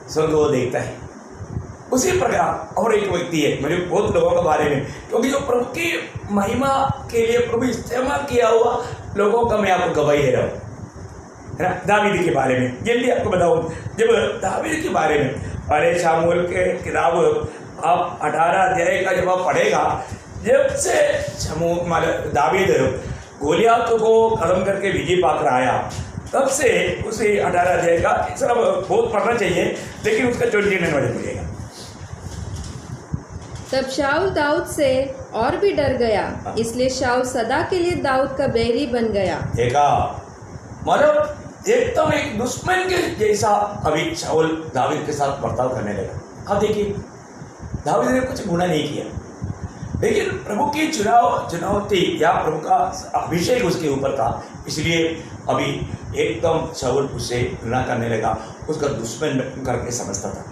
स्वर्ग वो देखता है। उसी प्रकार और एक व्यक्ति है मेरे बहुत लोगों के बारे में, क्योंकि जो प्रभु की महिमा के लिए प्रभु इस्तेमाल किया हुआ लोगों का मैं आपको गवाही दे रहा हूँ, है ना। दावीद के बारे में जल्दी आपको बताऊँ। जब दावीद के बारे में पहले शामूएल के किताब आप 18 अध्याय का जब आप पढ़ेगा, जब से दावीद गोलियात को खत्म करके विजय पाकर आया, तब से उसे 18 अध्याय का सब बहुत पढ़ना चाहिए, लेकिन उसका 29 वजह मिलेगा। तब शाऊल दाऊद से और भी डर गया, इसलिए शाऊल सदा के लिए दाऊद का बैरी बन गया। देखा मतलब एकदम एक दुश्मन के जैसा अभी शाऊल दावीद के साथ बर्ताव करने लगा। अब देखिए दावीद ने कुछ गुनाह नहीं किया, लेकिन प्रभु की चुनौती या प्रभु का अभिषेक उसके ऊपर था, इसलिए अभी एकदम शाऊल उससे घृणा करने लगा, उसका दुश्मन करके समझता था,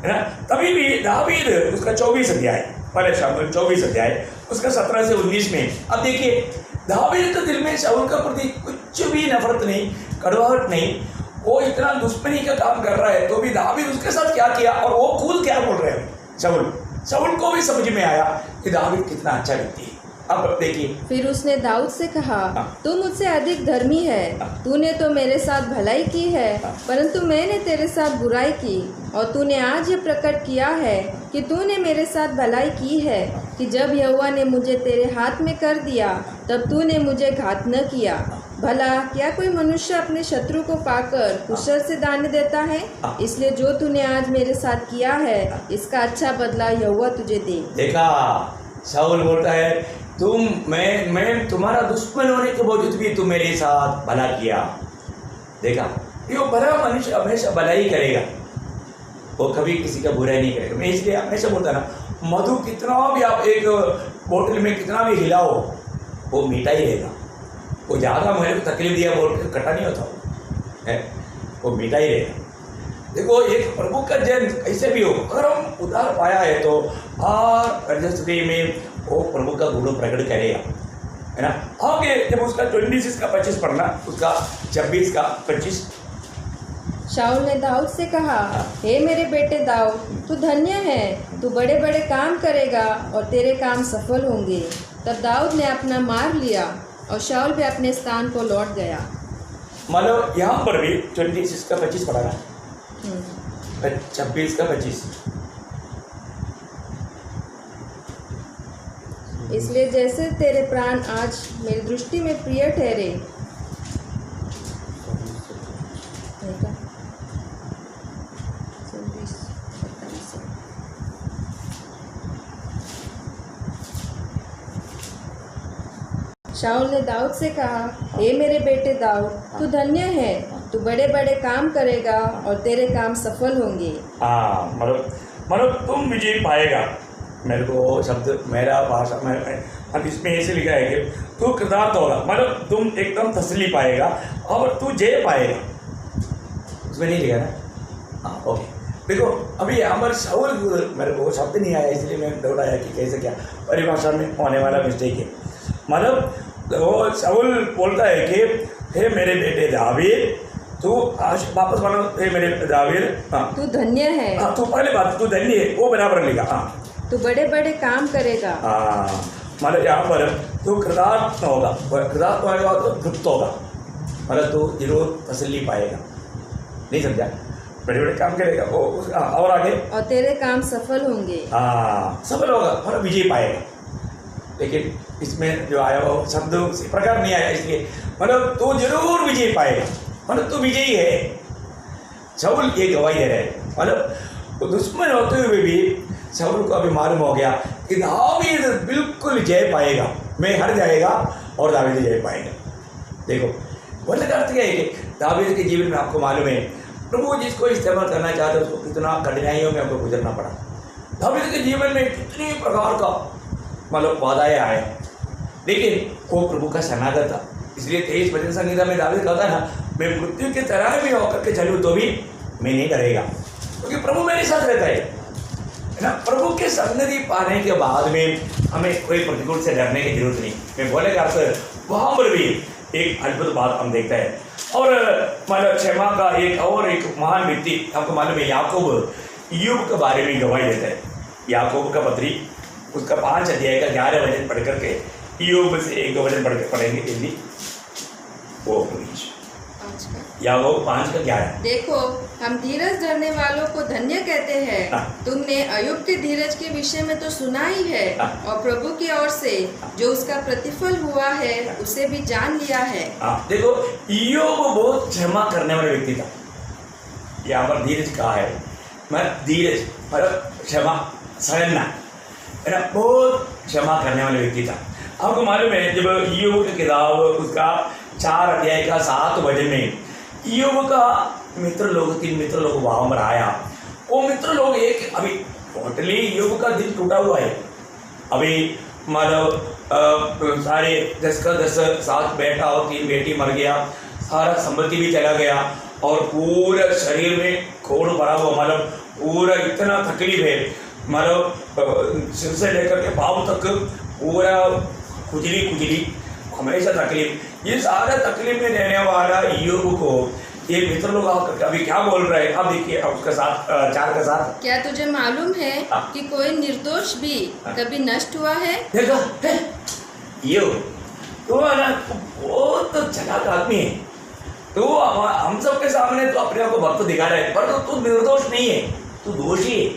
है ना। तभी भी दावीद उसका 24 अध्याय, पहले शाऊल 24 अध्याय उसका 17 से 19 में, अब देखिए दावीद के दिल में शाऊल का प्रति कुछ भी नफरत नहीं, कड़वाहट नहीं, वो इतना दुश्मनी का काम कर रहा है, तो भी दावीद उसके साथ क्या किया और वो खुद क्या बोल रहे हैं। शाऊल को भी समझ में आया कि दावीद कितना अच्छा व्यक्ति है। अब देखिए फिर उसने दाऊद से कहा, तू मुझसे अधिक धर्मी है, तूने तो मेरे साथ भलाई की है, परंतु मैंने तेरे साथ बुराई की, और तूने आज ये प्रकट किया है कि तूने मेरे साथ भलाई की है कि जब यहोवा ने मुझे तेरे हाथ में कर दिया, तब तूने मुझे घात न किया। भला क्या कोई मनुष्य अपने शत्रु को पाकर कुशल से दान देता है? इसलिए जो तूने आज मेरे साथ किया है, इसका अच्छा बदला यहोवा तुझे दे। देखा शाऊल बोलता है मैं तुम्हारा दुश्मन होने के बावजूद भी तुम मेरे साथ भला किया। देखा ये भला मनुष्य हमेशा भला ही करेगा, वो कभी किसी का बुरा नहीं करेगा। मैं इसलिए हमेशा बोलता ना, मधु कितना भी आप एक बोतल में कितना भी हिलाओ वो मीठा ही रहेगा, वो ज़्यादा मेरे को तकलीफ दिया बोल के खट्टा नहीं होता है, वो मीठा ही रहेगा। देखो एक प्रभु का जन कैसे भी हो, अगर हम उधार पाया है तो परिस्थिति में वो प्रभु का गुण प्रकट करेगा, है ना। आगे जब उसका 26 का 25 पढ़ना, उसका 26 का 25। शाऊल ने दाऊद से कहा, हे मेरे बेटे दाऊद, तू धन्य है, तू बड़े बड़े काम करेगा और तेरे काम सफल होंगे। तब दाऊद ने अपना मार लिया और शाऊल भी अपने स्थान को लौट गया। मतलब यहाँ पर भी 26 का 25 पढ़ा ना, 26 का 25। इसलिए जैसे तेरे प्राण आज मेरी दृष्टि में प्रिय ठहरे, शाऊल ने दाऊद से कहा, हे मेरे बेटे दाऊद, तू धन्य है, तू बड़े बड़े काम करेगा और तेरे काम सफल होंगे। हाँ, मतलब तुम विजय पाएगा। मेरे को शब्द मेरा भाषा में अब इसमें ऐसे लिखा है कि तू कृतार्थ होगा, मतलब तुम एकदम तसल्ली पाएगा और तू जय पाएगा। उसमें नहीं लिखा ना। हाँ, ओके। देखो अभी यहाँ पर शाऊल, मेरे को शब्द नहीं आया इसलिए मैं दौड़ाया कि कैसे क्या परिभाषा में होने वाला मिस्टेक है। मतलब वो शाऊल बोलता है कि हे मेरे बेटे दावीद, तू आज वापस मानो, हे मेरे दावीद, हाँ तू धन्य है। हाँ, तू पहले बात तू धन्य है, वो बराबर लिखा। हाँ, तू बड़े बड़े काम करेगा। हाँ, मतलब यहाँ पर तू कृतार्थ होगा, कृतार्थ होने के बाद तो तृप्त होगा, मतलब तू जरूर तसल्ली पाएगा। नहीं समझा? बड़े बड़े काम करेगा वो और आगे और तेरे काम सफल होंगे। हाँ, सफल होगा, मतलब विजय पाएगा। लेकिन इसमें जो आया वो शब्द उसी प्रकार नहीं आया, इसलिए मतलब तू जरूर विजय पाएगा, मतलब तू विजयी है। शाऊल ये गवाही दे रहे हैं, मतलब दुश्मन होते हुए भी शाऊल को अभी मालूम हो गया कि दावीद बिल्कुल जय पाएगा, मैं हार जाएगा और दावीद जय पाएगा। देखो बोलने का अर्थ क्या है कि दावीद के जीवन में आपको मालूम है प्रभु जिसको इस्तेमाल करना चाहते हैं उसको कितना कठिनाइयों में आपको गुजरना पड़ा। दावीद के जीवन में कितनी प्रकार का मतलब बाधाएं आए, लेकिन वो प्रभु का शरणागत था। इसलिए 23 भजन संहिता में दावीद कहता है ना, मैं मृत्यु के तरह भी होकर के चलूँ तो भी मैं नहीं डरेगा, क्योंकि प्रभु मेरे साथ रहता है ना। प्रभु के सन्निधि पाने के बाद में हमें कोई प्रतिकूल से डरने की जरूरत नहीं। मैं बोले का वहाँ पर भी एक अद्भुत बात हम देखते हैं। और मतलब क्षमा का एक महान व्यक्ति आपको मालूम है, याकूब यूब के बारे में गवाही देता है। याकूब का पत्री उसका 5 अध्याय का 11 वचन पढ़ करके यूब से एक वचन पढ़ेंगे जल्दी, वो याकूब 5 का 11। देखो हम धीरज धरने वालों को धन्य कहते हैं। तुमने अय्यूब के धीरज के विषय में तो सुना ही है, और प्रभु की ओर से जो उसका प्रतिफल हुआ है उसे भी जान लिया है। देखो अय्यूब बहुत क्षमा करने वाला व्यक्ति था। यहाँ पर धीरज कहा है, मैं धीरज मतलब क्षमा सहना है ना, बहुत क्षमा करने वाले व्यक्ति था। आपको मालूम है जब अय्यूब की किताब उसका 4 अध्याय का 7 वचन में अय्यूब का तीन मित्र लोग वहां पर आया। वो मित्र लोग एक अभी टोटली अय्यूब का दिल टूटा हुआ है। अभी मतलब सारे 10 का 10 साथ बैठा और 3 बेटी मर गया, सारा संपत्ति भी चला गया और पूरा शरीर में खोड़ भरा हुआ, मतलब पूरा इतना तकलीफ है, मतलब सिर से लेकर के पाँव तक पूरा खुजली हमेशा तकलीफ। ये सारा तकलीफ में रहने वाला अय्यूब को ये मित्र लोग आकर अभी क्या बोल रहे हैं, अब देखिए उसके साथ 4 के साथ, क्या तुझे मालूम है कि कोई निर्दोष भी कभी नष्ट हुआ है? देखा है ये तो ना बहुत चालाक आदमी है, तो हम सबके सामने तो अपने आप को भक्त दिखा रहा है, पर तो तू निर्दोष नहीं है, तू दोषी है।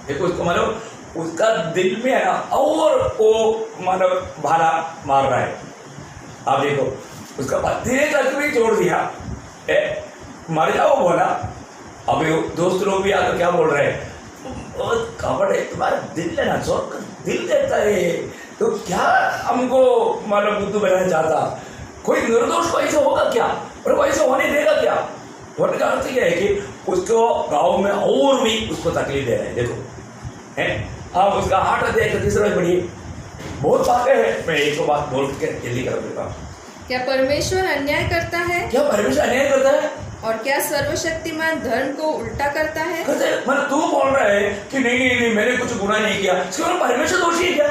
देखो उसको मतलब उसका दिल में है ना, और वो मतलब भाला मार रहा है। आप देखो उसका धीरे करके भी छोड़ दिया, मर जाओ बोला। अभी दोस्त लोग भी आकर क्या बोल रहे हैं, बहुत कपड़ है तुम्हारा दिल है ना, जोर दिल देता है, तो क्या हमको मतलब बुद्धू बनाना चाहता, कोई निर्दोष को ऐसा होगा क्या, और वो ऐसा होने देगा क्या? होने का अर्थ यह है कि उसको गाँव में और भी उसको तकलीफ दे रहे हैं। देखो है आप उसका 8 अध्याय का 3 पढ़िए, बहुत बातें हैं, मैं एक बात बोल के जल्दी कर देता हूँ। क्या परमेश्वर अन्याय करता है? क्या परमेश्वर अन्याय करता है? और क्या सर्वशक्तिमान धर्म को उल्टा करता है? मतलब तू बोल रहा है कि नहीं मैंने कुछ गुनाह नहीं किया, इसके परमेश्वर दोषी है क्या?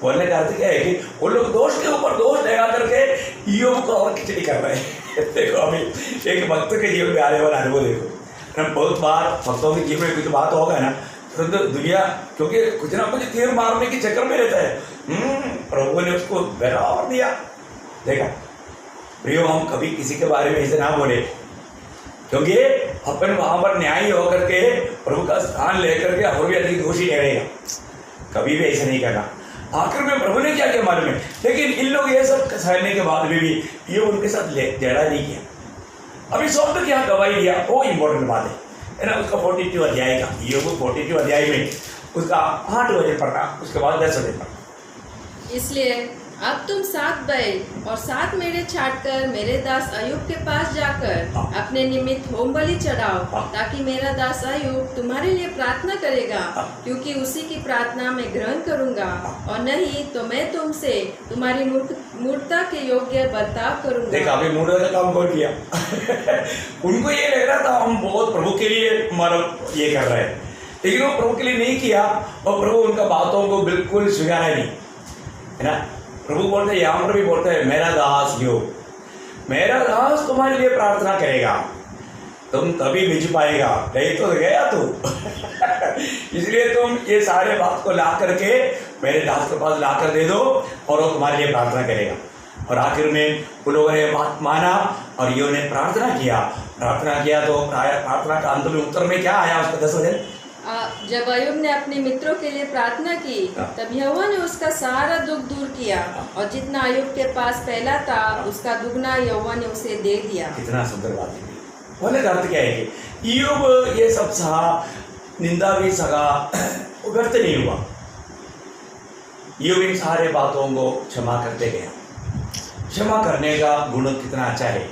बोलने का अर्थ क्या है कि वो लोग दोष के ऊपर दोष लगा करके अय्यूब को और खिचड़ी कर रहे हैं। देखो अभी एक भक्त के जीवन में आने वाला अनुभव देखो, बहुत बार भक्तों के जीवन में कुछ बात होगा ना तो दुनिया क्योंकि कुछ ना कुछ तीर मारने के चक्कर में रहता है। प्रभु ने उसको बराबर दिया। देखा प्रियो, हम कभी किसी के बारे में ऐसे ना बोले, क्योंकि अपन वहां पर न्यायी होकर के प्रभु का स्थान लेकर के और भी अधिक दोषी रहेगा। कभी भी ऐसा नहीं करना। आखिर में प्रभु ने क्या किया मालूम है, लेकिन इन लोग ये सब सहने के बाद भी ये उनके साथ झगड़ा नहीं किया। अभी शब्द क्या गवाही दिया, वो इम्पोर्टेंट बात है ना। उसका 42 अध्याय का ये 42 अध्याय में उसका 8 वचन पढ़ना, उसके बाद 10 वचन पढ़ना। इसलिए अब तुम 7 बैल और 7 मेढ़े छाटकर मेरे दास अय्यूब के पास जाकर हाँ। अपने निमित्त होम बलि चढ़ाओ, हाँ। ताकि मेरा दास अय्यूब तुम्हारे लिए प्रार्थना करेगा, हाँ। क्योंकि उसी की प्रार्थना मैं ग्रहण करूंगा, हाँ। और नहीं तो मैं तुमसे तुम्हारी मूर्खता के योग्य बर्ताव करूंगा। देखा अभी मूर्खता का काम कौन किया? उनको ये लग रहा था हम बहुत प्रभु के लिए मतलब ये कर रहे हैं, लेकिन वो प्रभु के लिए नहीं किया, और प्रभु उनका बातों को बिल्कुल स्वीकारा नहीं, है ना। प्रभु बोलते हैं, यहाँ पर भी बोलते हैं, मेरा दास योग, मेरा दास तुम्हारे लिए प्रार्थना करेगा, तुम तभी भिज पाएगा, नहीं तो गया तू। इसलिए तुम ये सारे बात को ला करके मेरे दास के पास ला कर दे दो, और वो तुम्हारे लिए प्रार्थना करेगा। और आखिर में उन लोगों ने बात माना और ये उन्हें प्रार्थना किया तो प्रार्थना का अंत में उत्तर में क्या आया उसका 10 वचन। जब अय्यूब ने अपने मित्रों के लिए प्रार्थना की, तब यहोवा ने उसका सारा दुख दूर किया, और जितना अय्यूब के पास पहला था उसका दुगना यहोवा ने उसे दे दिया। कितना सुंदर बात है। बोले का अर्थ क्या है कि अय्यूब ये सब सहा, निंदा भी सहा, वो व्यर्थ नहीं हुआ। अय्यूब इन सारे बातों को क्षमा करते गया। क्षमा करने का गुण कितना अच्छा है।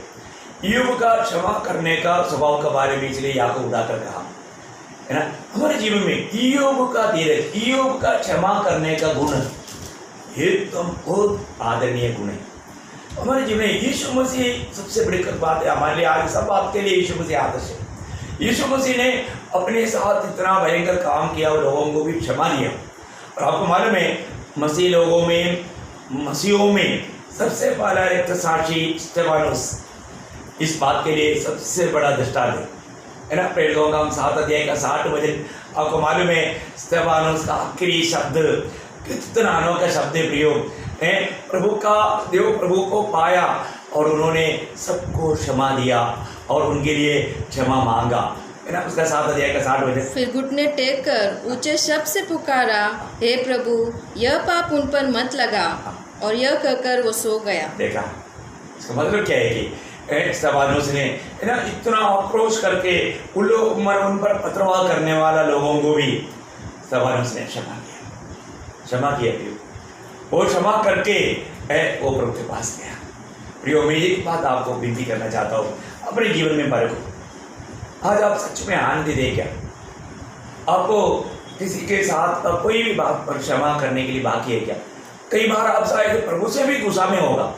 अय्यूब का क्षमा करने का स्वभाव के बारे में इसलिए याकूब उड़ाकर कहा, है ना। हमारे जीवन में अय्यूब का धीरज, अय्यूब का क्षमा करने का गुण एकदम बहुत आदरणीय गुण है हमारे जीवन में। यीशु मसीह सबसे बड़ी बात है हमारे लिए, आज सब बात के लिए यीशु मसीह आदर्श है। यीशु मसीह ने अपने साथ इतना भयंकर काम किया और लोगों को भी क्षमा दिया। और आपको मालूम है, मसीहों में सबसे पहला रक्तसाक्षी स्तेफानोस इस बात के लिए सबसे बड़ा दृष्टांत है ना। प्रेरितों का 7 अध्याय का 60 वचन, आपको मालूम है स्तेफानोस का आखिरी शब्द कितना अनोखा शब्द प्रयोग है। प्रभु को पाया और उन्होंने सबको क्षमा दिया और उनके लिए क्षमा मांगा, है ना। उसका 7 अध्याय का 60 वचन। फिर घुटने टेक कर ऊंचे शब्द से पुकारा, हे प्रभु, यह पाप उन पर मत लगा, और यह कहकर वो सो गया। देखा इसका मतलब क्या है कि स्तेफानोस ने, है ना, इतना आक्रोश करके उन पर पथरवाह करने वाला लोगों को भी स्तेफानोस ने क्षमा किया। वो क्षमा करके वो प्रभु के पास गया। प्रियो, मैं एक बात आपको विनती करना चाहता हूँ, अपने जीवन में परखो। आज आप सच में आनंद दे क्या? आपको किसी के साथ कोई भी बात पर क्षमा करने के लिए बाकी है क्या? कई बार आप शायद प्रभु से भी गुस्सा में होगा,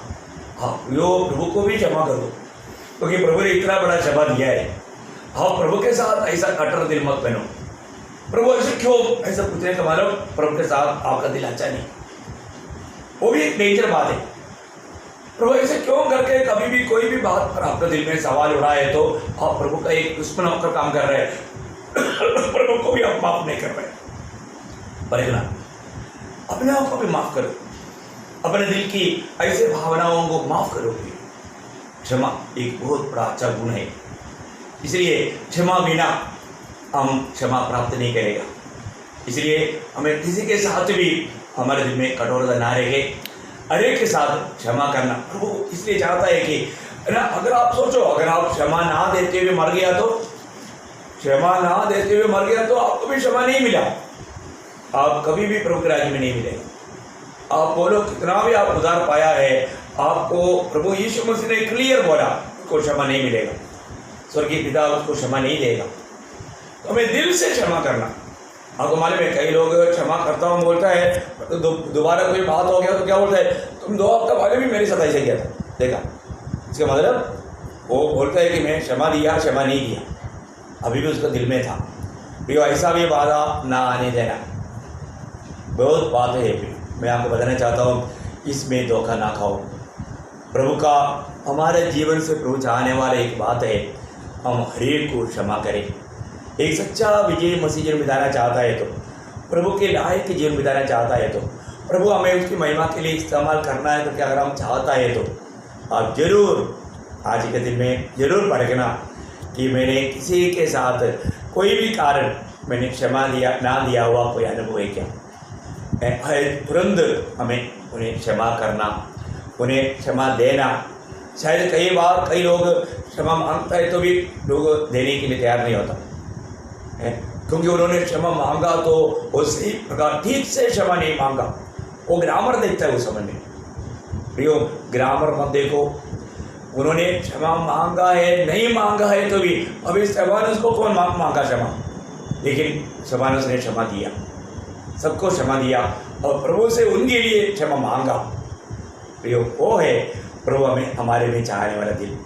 आप यो प्रभु को भी क्षमा कर दो, क्योंकि प्रभु ने इतना बड़ा क्षमा दिया है। आप प्रभु के साथ ऐसा कट्टर दिल मत बनो। प्रभु ऐसे क्यों ऐसा पूछने का मतलब प्रभु के साथ आपका दिल अच्छा नहीं, वो भी एक डेंजर बात है। प्रभु ऐसे क्यों करके कभी भी कोई भी बात पर आपके दिल में सवाल उड़ा है तो आप प्रभु का एक दुश्मन होकर काम कर रहे हैं। प्रभु को भी आप माफ नहीं कर रहे। पर अपने आप को भी माफ करो, अपने दिल की ऐसे भावनाओं को माफ करोगे। क्षमा एक बहुत बड़ा अच्छा गुण है, इसलिए क्षमा बिना हम क्षमा प्राप्त नहीं करेगा। इसलिए हमें किसी के साथ भी हमारे दिल में कठोरता ना रहे, हर एक के साथ क्षमा करना प्रभु इसलिए चाहता है कि, है ना, अगर आप सोचो, अगर आप क्षमा ना देते हुए मर गया तो आपको भी क्षमा नहीं मिला, आप कभी भी प्रभु के राज्य में नहीं मिलेगा। आप बोलो कितना भी आप उधार पाया है, आपको प्रभु यीशु मसीह ने क्लियर बोला उसको क्षमा नहीं मिलेगा, स्वर्गीय पिता उसको क्षमा नहीं देगा। तो हमें दिल से क्षमा करना। आपको मालूम है, कई लोग क्षमा करता हूँ बोलता है, तो दोबारा कोई बात हो गया तो क्या बोलता है, तुम 2 हफ्ता पहले भी मेरे साथ ऐसे किया था। देखा इसका मतलब वो बोलता है कि मैं क्षमा नहीं दिया, अभी भी उसका दिल में था। प्रियो, ऐसा भी वादा ना आने देना, बहुत बात है। मैं आपको बताना चाहता हूँ, इसमें धोखा ना खाओ। प्रभु का हमारे जीवन से प्रभु चाहने वाला एक बात है, हम हरेक को क्षमा करें। एक सच्चा विजय मसीह जीवन बिताना चाहता है तो, प्रभु के लायक जीवन बिताना चाहता है तो, प्रभु हमें उसकी महिमा के लिए इस्तेमाल करना है तो, क्या अगर हम चाहता है तो आप जरूर आज के दिन में जरूर परखना कि मैंने किसी के साथ कोई भी कारण मैंने क्षमा ना दिया हुआ कोई अनुभव है क्या। तुरंत हमें उन्हें क्षमा करना, उन्हें क्षमा देना। शायद कई बार कई लोग क्षमा मांगता है तो भी लोग देने के लिए तैयार नहीं होता है, क्योंकि उन्होंने क्षमा मांगा तो वो सही प्रकार ठीक से क्षमा नहीं मांगा। वो ग्रामर देखता है उस समय में, प्रियो, ग्रामर मत देखो, उन्होंने क्षमा मांगा है, नहीं मांगा है तो भी, अभी स्टेफानस को कौन मांगा क्षमा, लेकिन स्टेफानस ने क्षमा दिया, सबको क्षमा दिया और प्रभु से उनके लिए क्षमा मांगा। प्रियो, वो है प्रभु हमें हमारे में चाहने वाला दिल।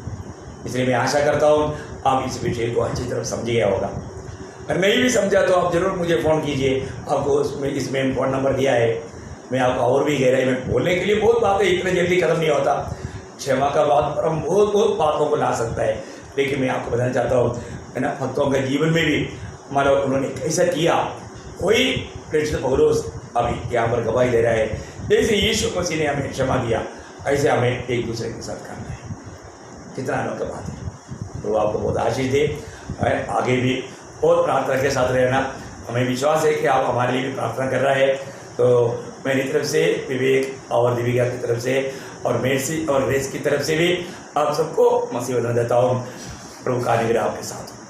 इसलिए मैं आशा करता हूँ आप इस विषय को अच्छी तरह समझ गया होगा। अगर नहीं भी समझा तो आप जरूर मुझे फ़ोन कीजिए, आपको इसमें फ़ोन नंबर दिया है, मैं आपको और भी गहराई में बोलने के लिए बहुत बातें, इतने जल्दी खत्म नहीं होता। क्षमा का बात पर हम बहुत बातों को ला सकता है, लेकिन मैं आपको बताना चाहता हूँ, है ना, भक्तों के जीवन में भी मानो उन्होंने कैसा किया। कोई प्रेरित पौलुस अभी यहाँ पर गवाही दे रहा है, जैसे यीशु मसीह ने हमें क्षमा दिया, ऐसे हमें एक दूसरे के साथ करना है। कितना अनोखा बात है। तो आपको बहुत आशीष दे, आगे भी बहुत प्रार्थना के साथ रहना। हमें विश्वास है कि आप हमारे लिए भी प्रार्थना कर रहे हैं। तो मेरी तरफ से, विवेक और दीपिका की तरफ से और मेर्सी और रेस की तरफ से भी आप सबको मसीह वंदना देता हूँ। प्रभु का अनुग्रह आपके साथ हो।